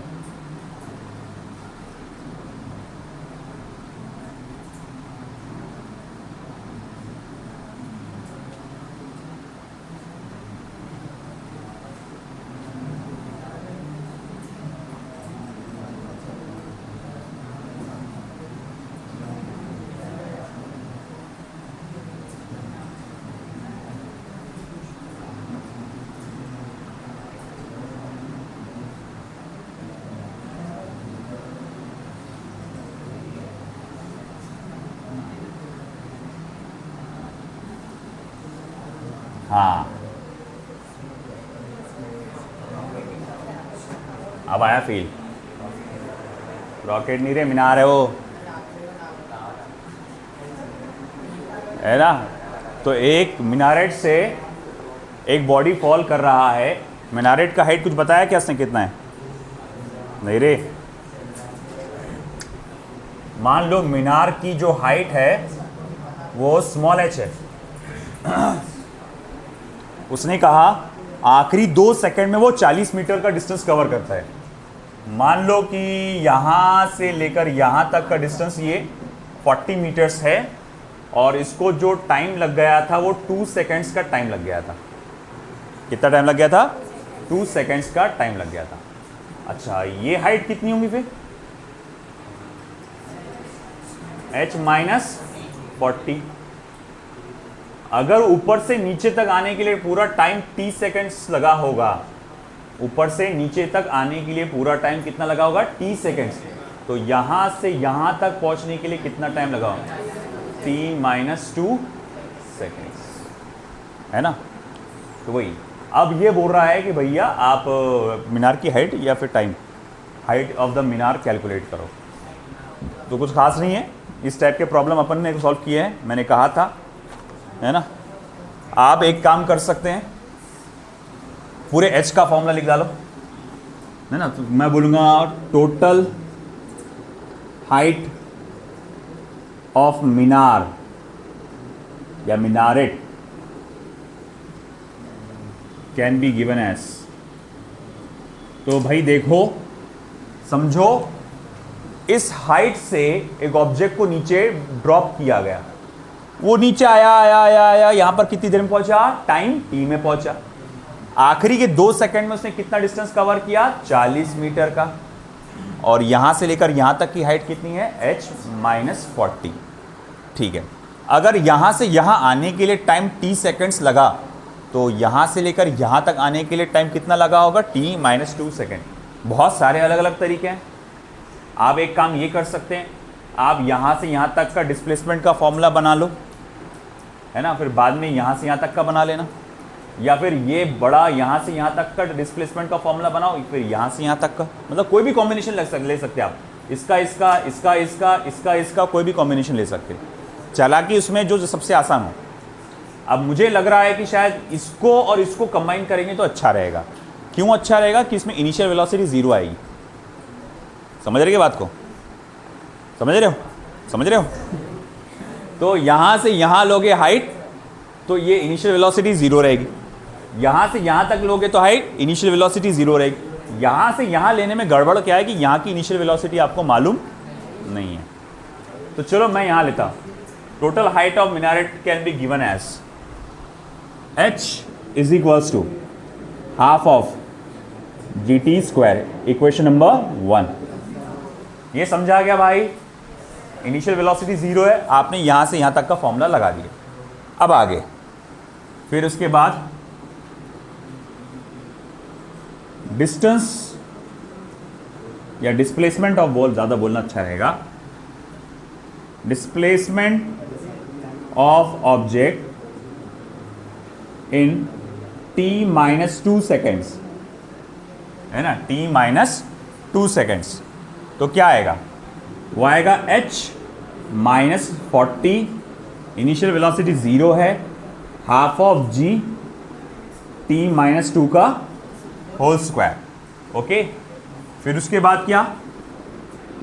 हाँ अब आया फील, रॉकेट नहीं रे मीनार है वो, है ना। तो एक मिनारेट से एक बॉडी फॉल कर रहा है, मिनारेट का हाइट कुछ बताया क्या उसने कितना है, नहीं रे। मान लो मीनार की जो हाइट है वो स्मॉल h है, उसने कहा आखिरी 2 सेकंड में वो 40 मीटर का डिस्टेंस कवर करता है। मान लो कि यहाँ से लेकर यहाँ तक का डिस्टेंस ये 40 मीटर्स है और इसको जो टाइम लग गया था वो 2 सेकंड्स का टाइम लग गया था। कितना टाइम लग गया था, 2 सेकंड्स का टाइम लग गया था। अच्छा ये हाइट कितनी होगी फिर, h माइनस 40, अगर ऊपर से नीचे तक आने के लिए पूरा टाइम 30 सेकेंड्स लगा होगा, ऊपर से नीचे तक आने के लिए पूरा टाइम कितना लगा होगा? 30 सेकेंड्स। तो यहां से यहां तक पहुंचने के लिए कितना टाइम लगा होगा? t-2 सेकेंड्स, है ना? तो वही अब ये बोल रहा है कि भैया आप मीनार की हाइट या फिर time, height of the Minar calculate करो। तो कुछ खास नहीं है, इस टाइप के प्रॉब्लम अपन ने सॉल्व किए हैं, मैंने कहा था, है ना? आप एक काम कर सकते हैं, पूरे h का फॉर्मूला लिख डालो, है ना? तो मैं बोलूँगा टोटल हाइट ऑफ मीनार या minaret can be given as. तो भाई देखो, समझो, इस हाइट से एक ऑब्जेक्ट को नीचे ड्रॉप किया गया, वो नीचे आया आया आया आया, यहां पर कितनी देर में पहुंचा? टाइम t में पहुंचा। आखिरी के 2 सेकंड में उसने कितना डिस्टेंस कवर किया? 40 मीटर का। और यहां से लेकर यहां तक की हाइट कितनी है? h-40। ठीक है, अगर यहां से यहां आने के लिए टाइम t सेकंड्स लगा, तो यहां से लेकर यहां तक आने के लिए टाइम कितना लगा होगा? t-2 second. बहुत सारे अलग अलग तरीके हैं। आप एक काम ये कर सकते हैं, आप यहां से यहां तक का डिस्प्लेसमेंट का फॉर्मूला बना लो, है ना? फिर बाद में यहां से यहां तक का बना लेना, या फिर ये बड़ा यहां से यहां तक का डिस्प्लेसमेंट का फॉर्मूला बनाओ, फिर यहां से यहां तक का, मतलब कोई भी कॉम्बिनेशन ले सकते हैं आप, इसका इसका इसका इसका इसका इसका कोई भी कॉम्बिनेशन ले सकते हैं, चालाकी उसमें जो सबसे आसान हो। अब मुझे लग रहा है कि शायद इसको और इसको कंबाइन करेंगे तो अच्छा रहेगा। क्यों अच्छा रहेगा? कि इसमें इनिशियल वेलोसिटी 0 आएगी। समझ रहे बात को? समझ रहे हो? समझ रहे हो? तो यहां से यहां लोगे हाइट, तो ये इनिशियल वेलोसिटी 0 रहेगी। यहां से यहां तक लोगे तो हाइट, इनिशियल वेलोसिटी 0 रहेगी। यहां से यहां लेने में गड़बड़ क्या है कि यहां की इनिशियल वेलोसिटी आपको मालूम नहीं है। तो चलो मैं यहां लेता हूं, total height of minaret can be given as h is equals to half of gt square, equation number 1। ये समझा गया भाई? इनिशियल वेलोसिटी 0 है, आपने यहां से यहां तक का फॉर्मूला लगा दिया। अब आगे, फिर उसके बाद डिस्टेंस या डिस्प्लेसमेंट ऑफ बॉल, ज़्यादा बोलना अच्छा रहेगा, displacement of object in t-2 seconds, है ना? t-2 seconds. तो क्या आएगा? वो आएगा h-40, इनिशियल वेलोसिटी 0 है, हाफ ऑफ g t-2 का होल स्क्वायर। ओके, फिर उसके बाद क्या?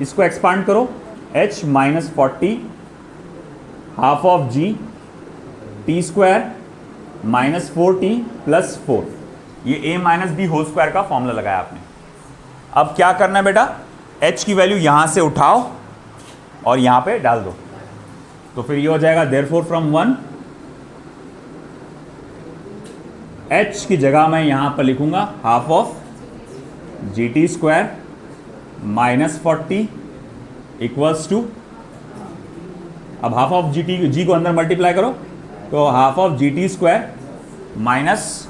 इसको एक्सपांड करो, h-40 half of g t square -4t plus 4, ये a minus B whole square का फॉर्मूला लगाया आपने। अब क्या करना है बेटा? h की वैल्यू यहां से उठाओ और यहां पे डाल दो, तो फिर ये हो जाएगा देयरफॉर फ्रॉम 1, h की जगह मैं यहां पर लिखूंगा half of gt square -40 equals to, अब हाफ ऑफ जी को अंदर मल्टीप्लाई करो, तो half of gt square minus,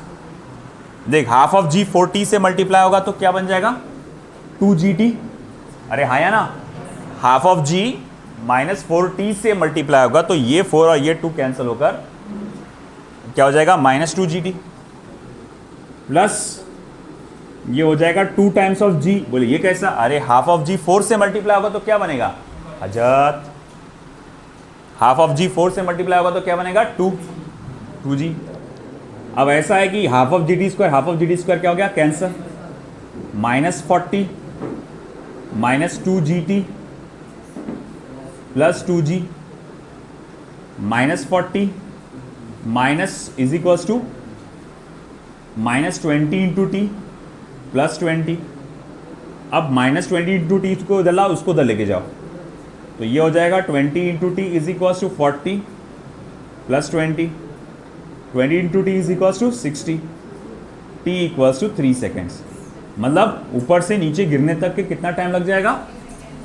देख हाफ ऑफ g 4t से मल्टीप्लाई होगा तो क्या बन जाएगा? 2gt। अरे हाँ या ना? हाफ ऑफ g -4t से मल्टीप्लाई होगा तो ये 4 और ये 2 कैंसिल होकर क्या हो जाएगा? -2gt प्लस ये हो जाएगा 2 टाइम्स ऑफ g। बोले ये कैसा? अरे हाफ ऑफ g 4 से मल्टीप्लाई होगा तो क्या बनेगा? हजरत, हाफ ऑफ g 4 से मल्टीप्लाई होगा तो क्या बनेगा? 2g। अब ऐसा है कि half of gt square, half of gt square क्या हो गया? Cancel, -40 -2gt plus 2g -40 minus is equals to -20 into T plus 20। अब -20 इंटू टी को इधर लाओ, उसको उधर लेके जाओ, तो ये हो जाएगा 20 into T is equals to 40 plus 20 into T is equals to 60, T equals to 3 seconds. मतलब ऊपर से नीचे गिरने तक के कितना टाइम लग जाएगा?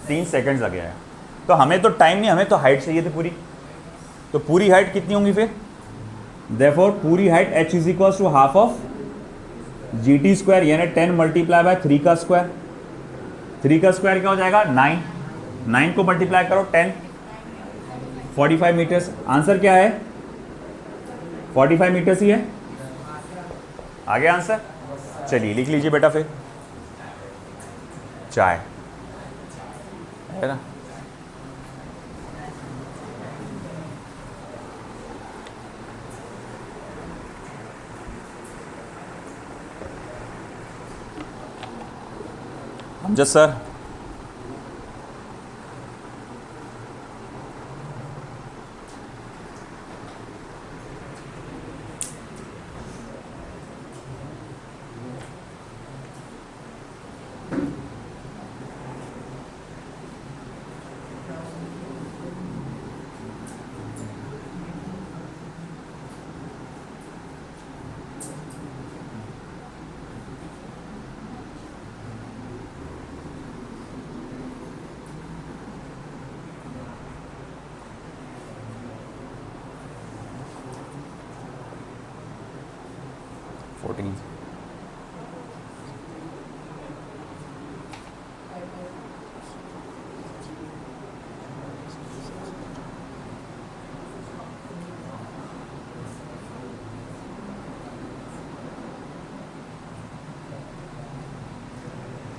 3 सेकेंड्स लग जाएगा। तो हमें तो टाइम नहीं, हमें तो हाइट चाहिए थी पूरी। तो पूरी हाइट कितनी होंगी फिर? देयरफॉर पूरी height h is equal to half of G T square, यानी 10 मल्टीप्लाई बाय 3 का स्क्वायर। 3 का स्क्वायर क्या हो जाएगा 9, 9 को मल्टीप्लाई करो 10, 45 मीटर्स। आंसर क्या है 45 मीटर्स ही है। आगे आंसर, चलिए लिख लीजिए बेटा फिर। चाय है ना, Amjad sir.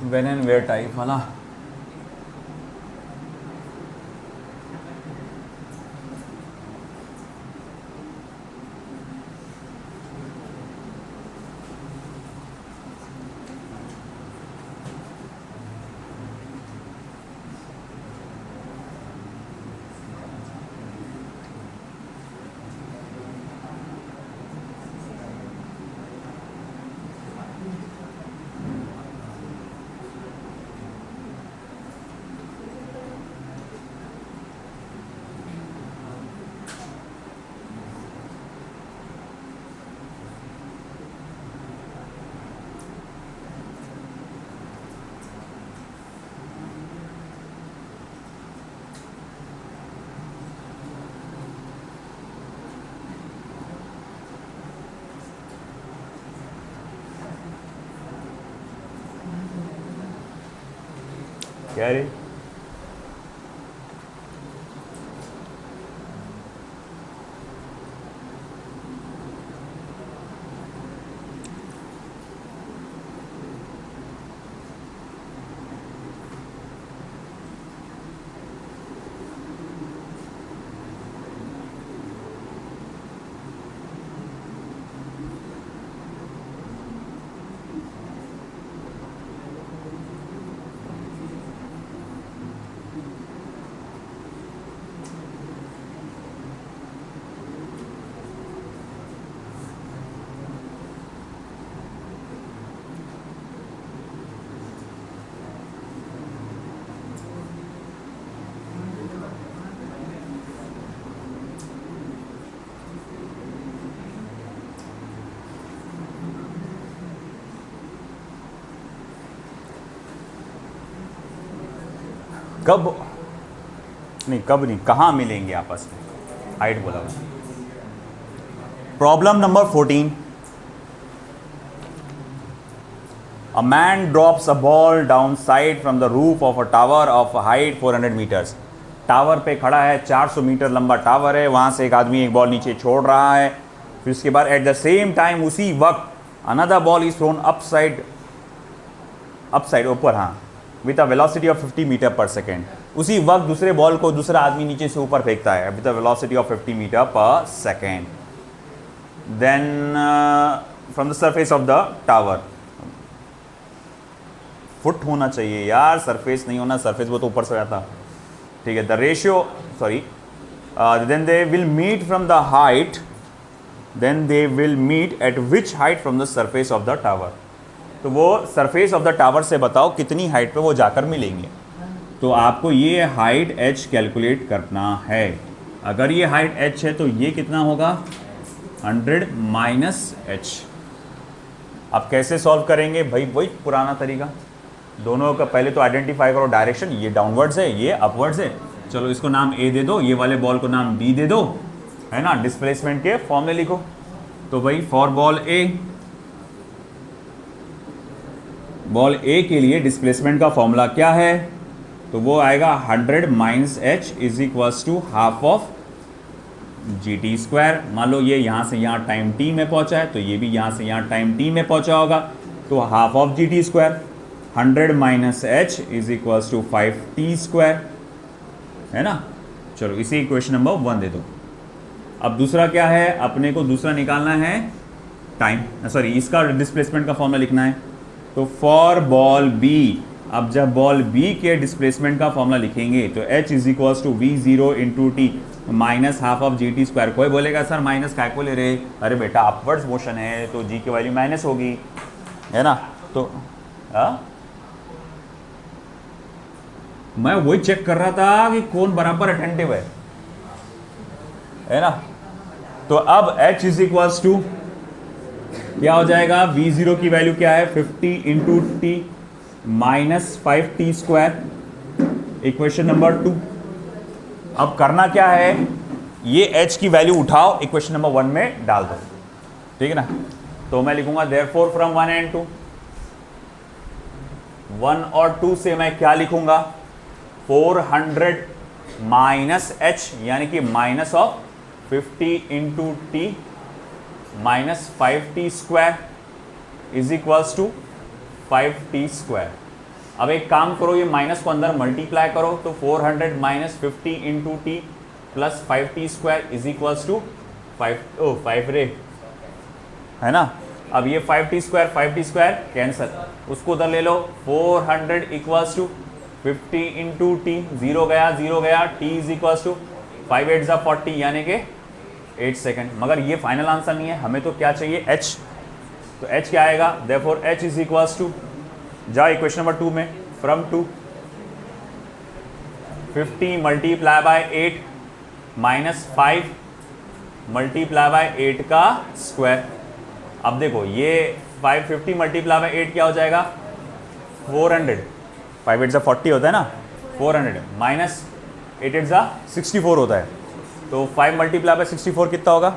When and where type वाला। क्या रे, कब नहीं, कब नहीं, कहाँ मिलेंगे आपस में, हाइट बोला हुआ। Problem number 14, a man drops a ball down side from the roof of a tower of height 400 metres. Tower पे खड़ा है, 400 मीटर लंबा टावर है, वहां से एक आदमी एक बॉल नीचे छोड़ रहा है। फिर उसके बाद एट द सेम टाइम उसी वक्त another ball is thrown upside ऊपर, हाँ, with a velocity of 50 metre per second. उसी वक्त दूसरे बॉल को दूसरा आदमी नीचे से ऊपर फेंकता है with a velocity of 50 metre per second. Then from the surface of the tower, foot होना चाहिए यार, सरफेस नहीं होना, सरफेस वो तो ऊपर से आता, ठीक है। The ratio, sorry, then they will meet from the height, then they will meet at which height from the surface of the tower. तो वो सरफेस ऑफ द टावर से बताओ कितनी हाइट पे वो जाकर मिलेंगे। तो आपको ये हाइट h कैलकुलेट करना है। अगर ये हाइट h है तो ये कितना होगा 100 माइनस h। अब कैसे सॉल्व करेंगे भाई, वही पुराना तरीका, दोनों का पहले तो आइडेंटिफाई करो डायरेक्शन, ये डाउनवर्ड्स है ये अपवर्ड्स है, चलो इसको नाम a दे दो, ये वाले बॉल को नाम b दे दो, है ना, डिस्प्लेसमेंट के फॉर्मूले लिखो। तो भाई फॉर बॉल ए के लिए डिस्प्लेसमेंट का फॉर्मूला क्या है? तो वो आएगा 100 minus H is equals to half of G T square. मान लो ये यहाँ से यहाँ टाइम टी में पहुँचा है, तो ये भी यहाँ से यहाँ टाइम टी में पहुँचा होगा, तो half of G T square. 100 minus H is equals to 5t square, है ना। चलो इसी इक्वेशन नंबर 1 दे दो। अब दूसरा क्या है, अपने को दूसरा निकालना है टाइम, सॉरी इसका डिस्प्लेसमेंट का फॉर्मूला लिखना है। तो फॉर बॉल बी, अब जब बॉल बी के डिस्प्लेसमेंट का फॉर्मूला लिखेंगे तो h is equals to v0 into T minus half of G T square. कोई बोलेगा सर माइनस काय को ले रहे? अरे बेटा अपवर्ड्स मोशन है तो g की वैल्यू माइनस होगी, है ना। तो मैं वही चेक कर रहा था कि कौन बराबर अटेंटिव है ना। तो अब h इज इक्वल्स टू क्या हो जाएगा, v0 की वैल्यू क्या है 50 into T minus 5t square, equation number 2। अब करना क्या है, ये h की वैल्यू उठाओ इक्वेशन नंबर 1 में डाल दो, ठीक है ना। तो मैं लिखूंगा देयरफॉर फ्रॉम 1 एंड 2, 1 और 2 से मैं क्या लिखूंगा 400 माइनस h यानी कि minus of 50 into T minus 5t square is equals to 5t square. अब एक काम करो, ये माइनस को अंदर मल्टीप्लाई करो, तो 400 minus 50 into T plus 5t square is equals to 5 रे, है ना। अब ये 5t स्क्वायर कैंसल, उसको उधर ले लो, 400 इक्वल्स टू 50 इंटू टी, 0 गया, t इज इक्वल्स टू 5 8 ज़ा 40 यानी कि 8 सेकेंड। मगर ये फाइनल आंसर नहीं है, हमें तो क्या चाहिए h, तो h क्या आएगा, therefore h is equals to, जाओ इक्वेशन नंबर 2 में, from 2 50 multiply by 8 minus 5 multiply by 8 का स्क्वायर। अब देखो ये 550 मल्टीप्लाई बाय 8 क्या हो जाएगा 400, 5 8 ज़ा 40 होता है ना, 400 माइनस 8 8 ज़ा 64 होता है, तो 5 मल्टीप्लाई बाय 64 कितना होगा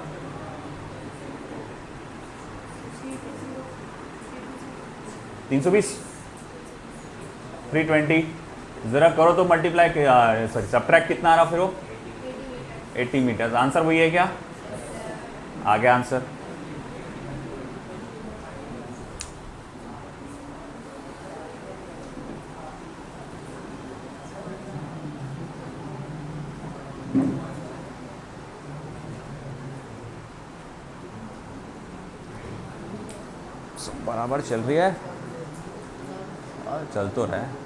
320, 320। ज़रा करो तो मल्टीप्लाई, सॉरी सब्ट्रैक्ट कितना आ रहा फिर वो 80 मीटर। आंसर वही है क्या, आ गया आंसर। सब बराबर चल रही है, चल तो रहा है।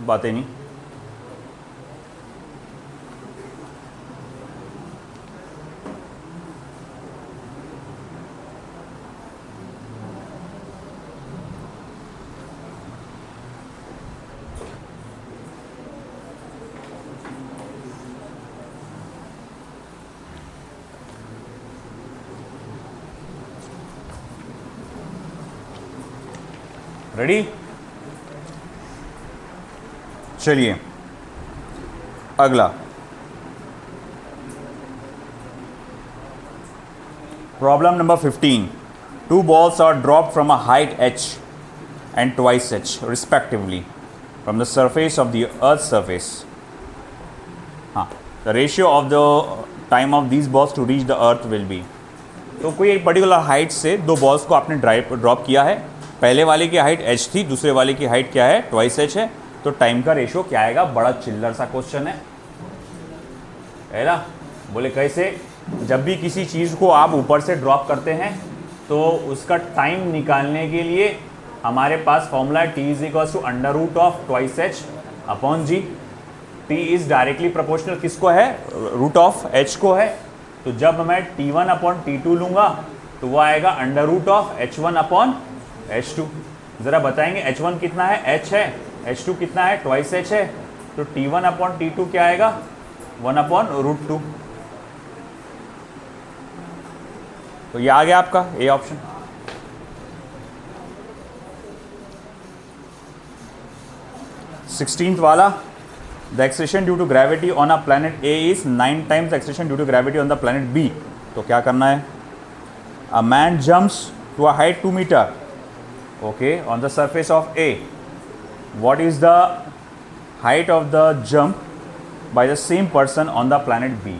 बातें नहीं, रेडी। चलिए अगला problem number 15। 2 balls are dropped from a height h and twice h respectively from the surface of the earth's surface. The ratio of the time of these balls to reach the earth will be. तो कोई एक particular height से 2 balls को आपने drop किया है, पहले वाले की हाइट h थी, दूसरे वाले की हाइट क्या है, ट्वाइस h है, तो टाइम का रेशियो क्या आएगा? बड़ा चिल्लर सा क्वेश्चन है ना। बोले कैसे? जब भी किसी चीज़ को आप ऊपर से ड्रॉप करते हैं तो उसका टाइम निकालने के लिए हमारे पास फॉर्मूला है t is equals to under root of twice h upon G. t is directly proportional किसको है? रूट ऑफ h को है। तो जब मैं t1 अपॉन t2 लूँगा तो वो आएगा under root of h1 upon h2। ज़रा बताएंगे h1 कितना है? h है। h2 कितना है? ट्वाइस h है। तो t1 अपॉन t2 क्या आएगा? 1 अपॉन रूट 2। तो ये आ गया आपका ए ऑप्शन। सिक्सटीन्थ वाला, the acceleration due to gravity on a planet A is 9 times the acceleration due to gravity on the planet B. तो क्या करना है? A man jumps to a height 2 metre okay on the surface of A. What is the height of the jump by the same person on the planet B?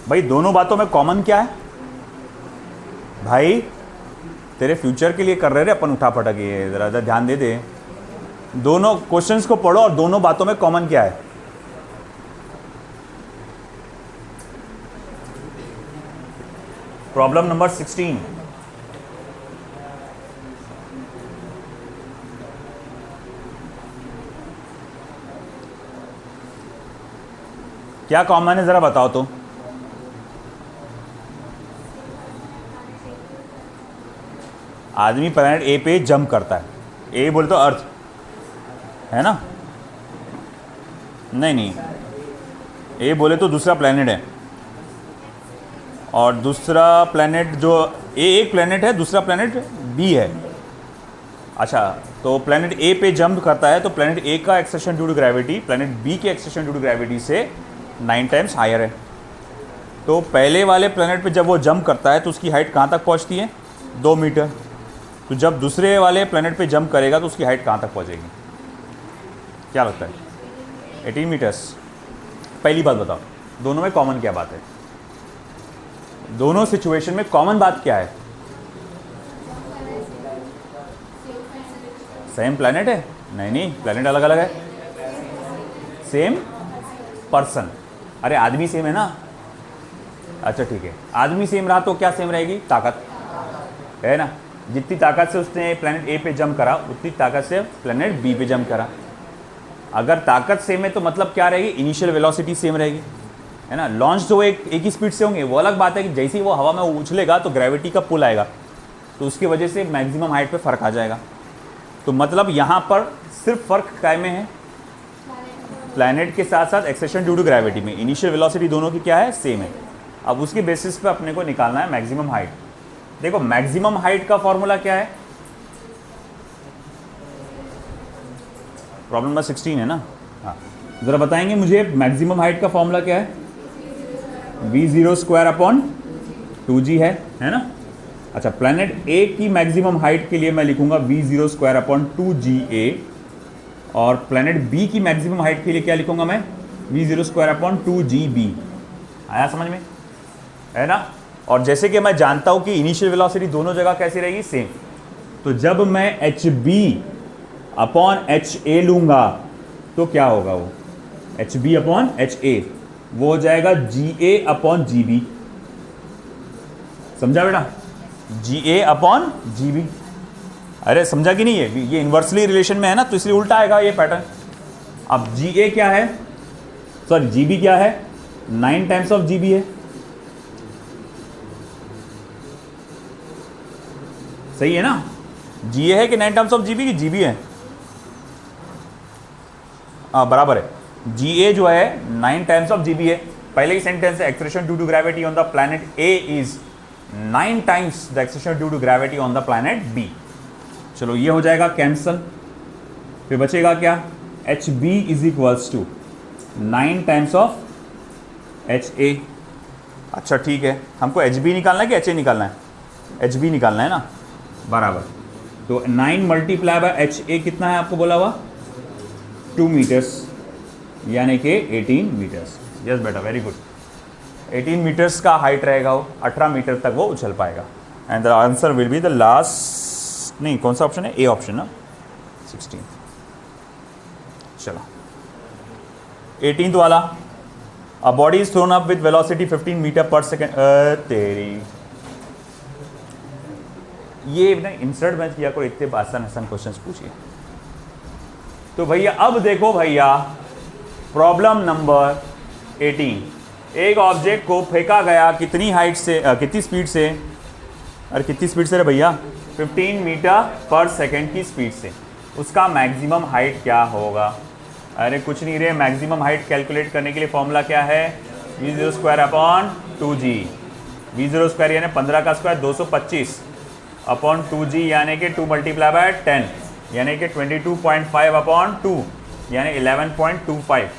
भाई दोनों बातों में common क्या है? भाई तेरे फ्यूचर के लिए कर रहे रे अपन उठा पटक, ये जरा ध्यान दे दे। दोनों क्वेश्चंस को पढ़ो और दोनों बातों में कॉमन क्या है? प्रॉब्लम नंबर 16, क्या कॉमन है जरा बताओ तो। आदमी प्लैनेट ए पे जंप करता है, ए बोले तो अर्थ है ना, नहीं ए बोले तो दूसरा प्लैनेट है, और दूसरा प्लैनेट जो ए एक प्लैनेट है, दूसरा प्लैनेट बी है। अच्छा, तो प्लैनेट ए पे जंप करता है तो प्लैनेट ए का acceleration due to gravity planet B के एक्सेलेरेशन ड्यू टू ग्रेविटी से 9 टाइम्स हायर है। तो पहले वाले प्लैनेट पे जब वो जंप करता है तो उसकी हाइट कहाँ तक पहुँचती है? 2 मीटर। तो जब दूसरे वाले प्लैनेट पे जंप करेगा तो उसकी हाइट कहाँ तक पहुँचेगी? क्या लगता है? 18 मीटर्स। पहली बात बताओ, दोनों में कॉमन क्या बात है? दोनों सिचुएशन में कॉमन बात क्या है? सेम प्लैनेट है? नहीं, प्लैनेट अलग अलग है। Same person. अरे आदमी सेम है ना। अच्छा ठीक है, आदमी सेम रहा तो क्या सेम रहेगी? ताकत है ना। जितनी ताकत से उसने प्लैनेट ए पे जंप करा उतनी ताकत से प्लैनेट बी पे जंप करा। अगर ताकत सेम है तो मतलब क्या रहेगी? इनिशियल वेलोसिटी सेम रहेगी, है ना। लॉन्च तो एक ही स्पीड से होंगे, वो अलग बात है कि जैसे ही वो हवा में उछलेगा तो ग्रेविटी का पुल आएगा, तो उसकी वजह से मैक्सिमम हाइट पे फ़र्क आ जाएगा। तो मतलब यहाँ पर सिर्फ फ़र्क काय में है? प्लैनेट के साथ साथ एक्सेलेरेशन ड्यू टू ग्रेविटी में इनिशियल वेलोसिटी दोनों की क्या है? सेम है। अब उसके बेसिस पे अपने को निकालना है मैक्सिमम हाइट। देखो मैक्सिमम हाइट का फॉर्मूला क्या है? प्रॉब्लम नंबर 16 है ना। हाँ, ज़रा बताएंगे मुझे मैक्सिमम हाइट का फॉर्मूला क्या है? v0 स्क्वायर अपॉन 2g है ना। अच्छा, प्लैनेट ए की मैक्सिमम हाइट के लिए मैं लिखूंगा v0 स्क्वायर अपॉन 2ga, और प्लैनेट बी की मैक्सिमम हाइट के लिए क्या लिखूंगा मैं? v0 square upon 2gb। आया समझ में? है ना। और जैसे कि मैं जानता हूं कि इनिशियल वेलोसिटी दोनों जगह कैसी रहेगी? सेम। तो जब मैं hb अपॉन ha लूंगा तो क्या होगा? वो hb अपॉन ha वो हो जाएगा ga अपॉन gb। समझा बेटा? ga upon gb। अरे समझा कि नहीं? ये इन्वर्सली रिलेशन में है ना, तो इसलिए उल्टा आएगा ये पैटर्न। अब ga क्या है? सॉरी, gb क्या है? 9 टाइम्स ऑफ gb है। सही है ना। GA है कि 9 टाइम्स ऑफ GB की? GB है। बराबर है। GA जो है 9 टाइम्स ऑफ GB है। पहले ही सेंटेंस है, acceleration due to gravity on the planet A is 9 times the acceleration due to gravity on the planet B। चलो ये हो जाएगा कैंसल। फिर बचेगा क्या? HB is equals to 9 times of H A. अच्छा ठीक है, हमको एच बी निकालना है कि एच ए निकालना है? एच बी निकालना है ना, बराबर। तो 9 मल्टीप्लाई बाय एच ए कितना है आपको बोला हुआ? 2 मीटर्स, यानी कि 18 मीटर्स। यस बेटा, वेरी गुड। 18 मीटर्स का हाइट रहेगा, वो 18 मीटर तक वो उछल पाएगा। And the answer will be the last, नहीं कौन सा ऑप्शन है? ए ऑप्शन ना, 16। चलो 18th वाला, a body is thrown up with velocity 15 metre per second. तेरी ये ना इंसर्ट मैच किया करो, इतने आसान आसान क्वेश्चंस पूछिए। तो भैया अब देखो भैया, प्रॉब्लम नंबर 18। एक ऑब्जेक्ट को फेंका गया कितनी हाइट से, कितनी स्पीड से, अरे कितनी स्पीड से रे भैया? 15 मीटर पर सेकेंड की स्पीड से। उसका मैक्सिमम हाइट क्या होगा? अरे कुछ नहीं रे, मैक्सिमम हाइट कैलकुलेट करने के लिए फॉर्मूला क्या है? v0 square upon 2g। v0 square यानी 15 का स्क्वायर 225 अपॉन 2g यानी कि 2 मल्टीप्लाई बाय 10 यानी कि 22.5 अपॉन 2 यानी 11.25।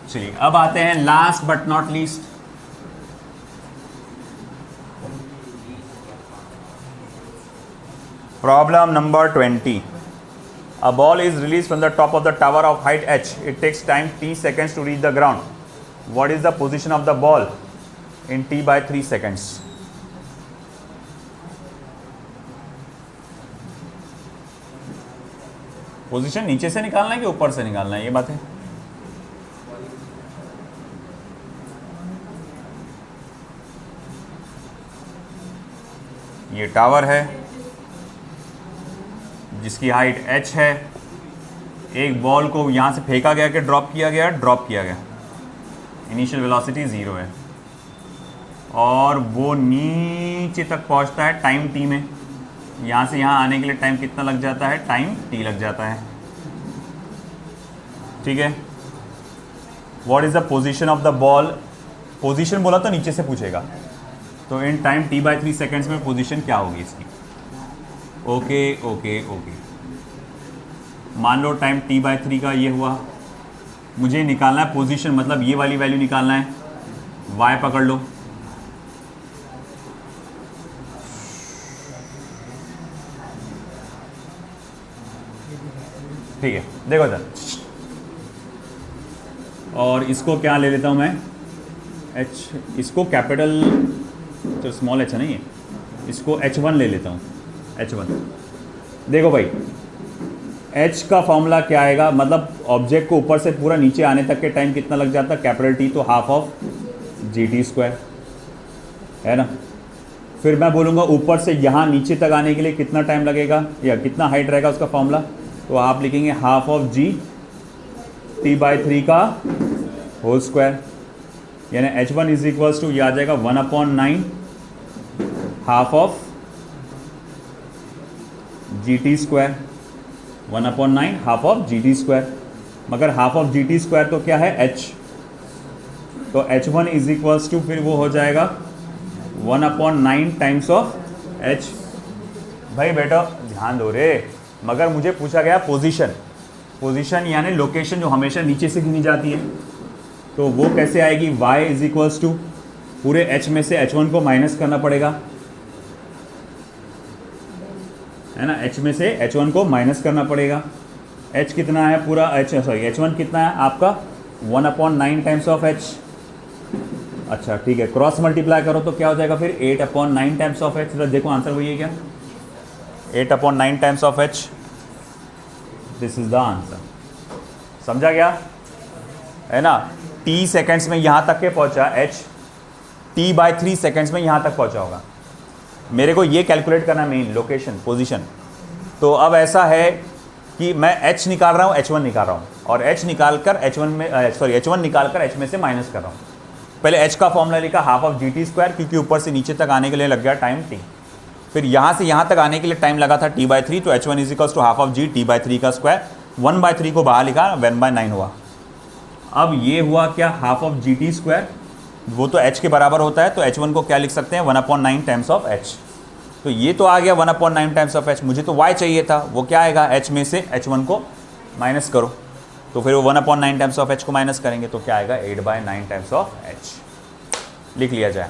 चलिए अब आते हैं last but not least. Problem number 20। A ball is released from the top of the tower of height h. It takes time t seconds to reach the ground. What is the position of the ball in t by 3 seconds? Position नीचे से निकालना है कि ऊपर से निकालना है, ये बात है। ये टावर है जिसकी हाइट h है। एक बॉल को यहाँ से फेंका गया कि ड्रॉप किया गया? ड्रॉप किया गया। इनिशियल वेलोसिटी 0 है और वो नीचे तक पहुँचता है टाइम t में। यहाँ से यहाँ आने के लिए टाइम कितना लग जाता है? टाइम t लग जाता है। ठीक है। What is the position of the ball? Position बोला तो नीचे से पूछेगा, तो in time t by 3 seconds में पोजीशन क्या होगी इसकी? ओके ओके ओके, मान लो टाइम t by 3 का ये हुआ। मुझे निकालना है पोजीशन, मतलब ये वाली वैल्यू निकालना है। y पकड़ लो, ठीक है। देखो सर, और इसको क्या ले लेता हूँ मैं? h, इसको कैपिटल तो स्मॉल h है नहीं है, इसको h1 ले लेता हूँ। h1 देखो भाई, h का फॉर्मूला क्या आएगा? मतलब ऑब्जेक्ट को ऊपर से पूरा नीचे आने तक के टाइम कितना लग जाता है? कैपिटल T, तो हाफ ऑफ GT स्क्वायर है ना। फिर मैं बोलूँगा ऊपर से यहाँ नीचे तक आने के लिए कितना टाइम लगेगा या कितना हाइट रहेगा उसका फॉर्मूला, तो आप लिखेंगे half of G T by 3 का होल स्क्वायर, यानी h1 इज इक्वल्स टू, ये आ जाएगा 1/9 half of GT square. 1/9 half of GT square, मगर हाफ ऑफ GT स्क्वायर तो क्या है? h, तो h1 इज इक्वल्स टू फिर वो हो जाएगा 1/9 टाइम्स ऑफ h। भाई बेटा ध्यान दो रे, मगर मुझे पूछा गया पोजीशन। पोजीशन यानी लोकेशन जो हमेशा नीचे से गिनी जाती है, तो वो कैसे आएगी? y इज इक्वल्स टू पूरे h में से h1 को माइनस करना पड़ेगा, है ना। h में से h1 को माइनस करना पड़ेगा। h कितना है पूरा? h1 कितना है आपका? 1/9 टाइम्स ऑफ h। अच्छा ठीक है, क्रॉस मल्टीप्लाई करो तो क्या हो जाएगा फिर? 8/9 टाइम्स ऑफ h। देखो आंसर वही है क्या? 8/9 times of h। This is the answer. समझा गया है ना। t सेकेंड्स में यहाँ तक के पहुँचा h, t by 3 सेकेंड्स में यहाँ तक पहुँचा होगा। मेरे को ये कैलकुलेट करना मेन लोकेशन पोजीशन। तो अब ऐसा है कि मैं h निकाल रहा हूँ, h1 निकाल रहा हूँ, और h निकाल कर h1 में h1 निकाल कर h में से माइनस कर रहा हूँ। पहले h का फॉर्मूला लिखा हाफ ऑफ GT स्क्वायर, क्योंकि ऊपर से नीचे तक आने के लिए लग गया टाइम t। फिर यहाँ से यहाँ तक आने के लिए टाइम लगा था t by 3, तो h1 is equals to half of g t by 3 का स्क्वायर। 1/3 को बाहर लिखा, 1/9 हुआ। अब ये हुआ क्या, half of G T square, वो तो h के बराबर होता है, तो h1 को क्या लिख सकते हैं 1/9 टाइम्स ऑफ h। तो ये तो आ गया 1/9 टाइम्स ऑफ h। मुझे तो y चाहिए था, वो क्या आएगा, h में से h1 को माइनस करो, तो फिर वो 1/9 टाइम्स ऑफ h को माइनस करेंगे तो क्या आएगा 8/9 टाइम्स ऑफ h। लिख लिया जाए।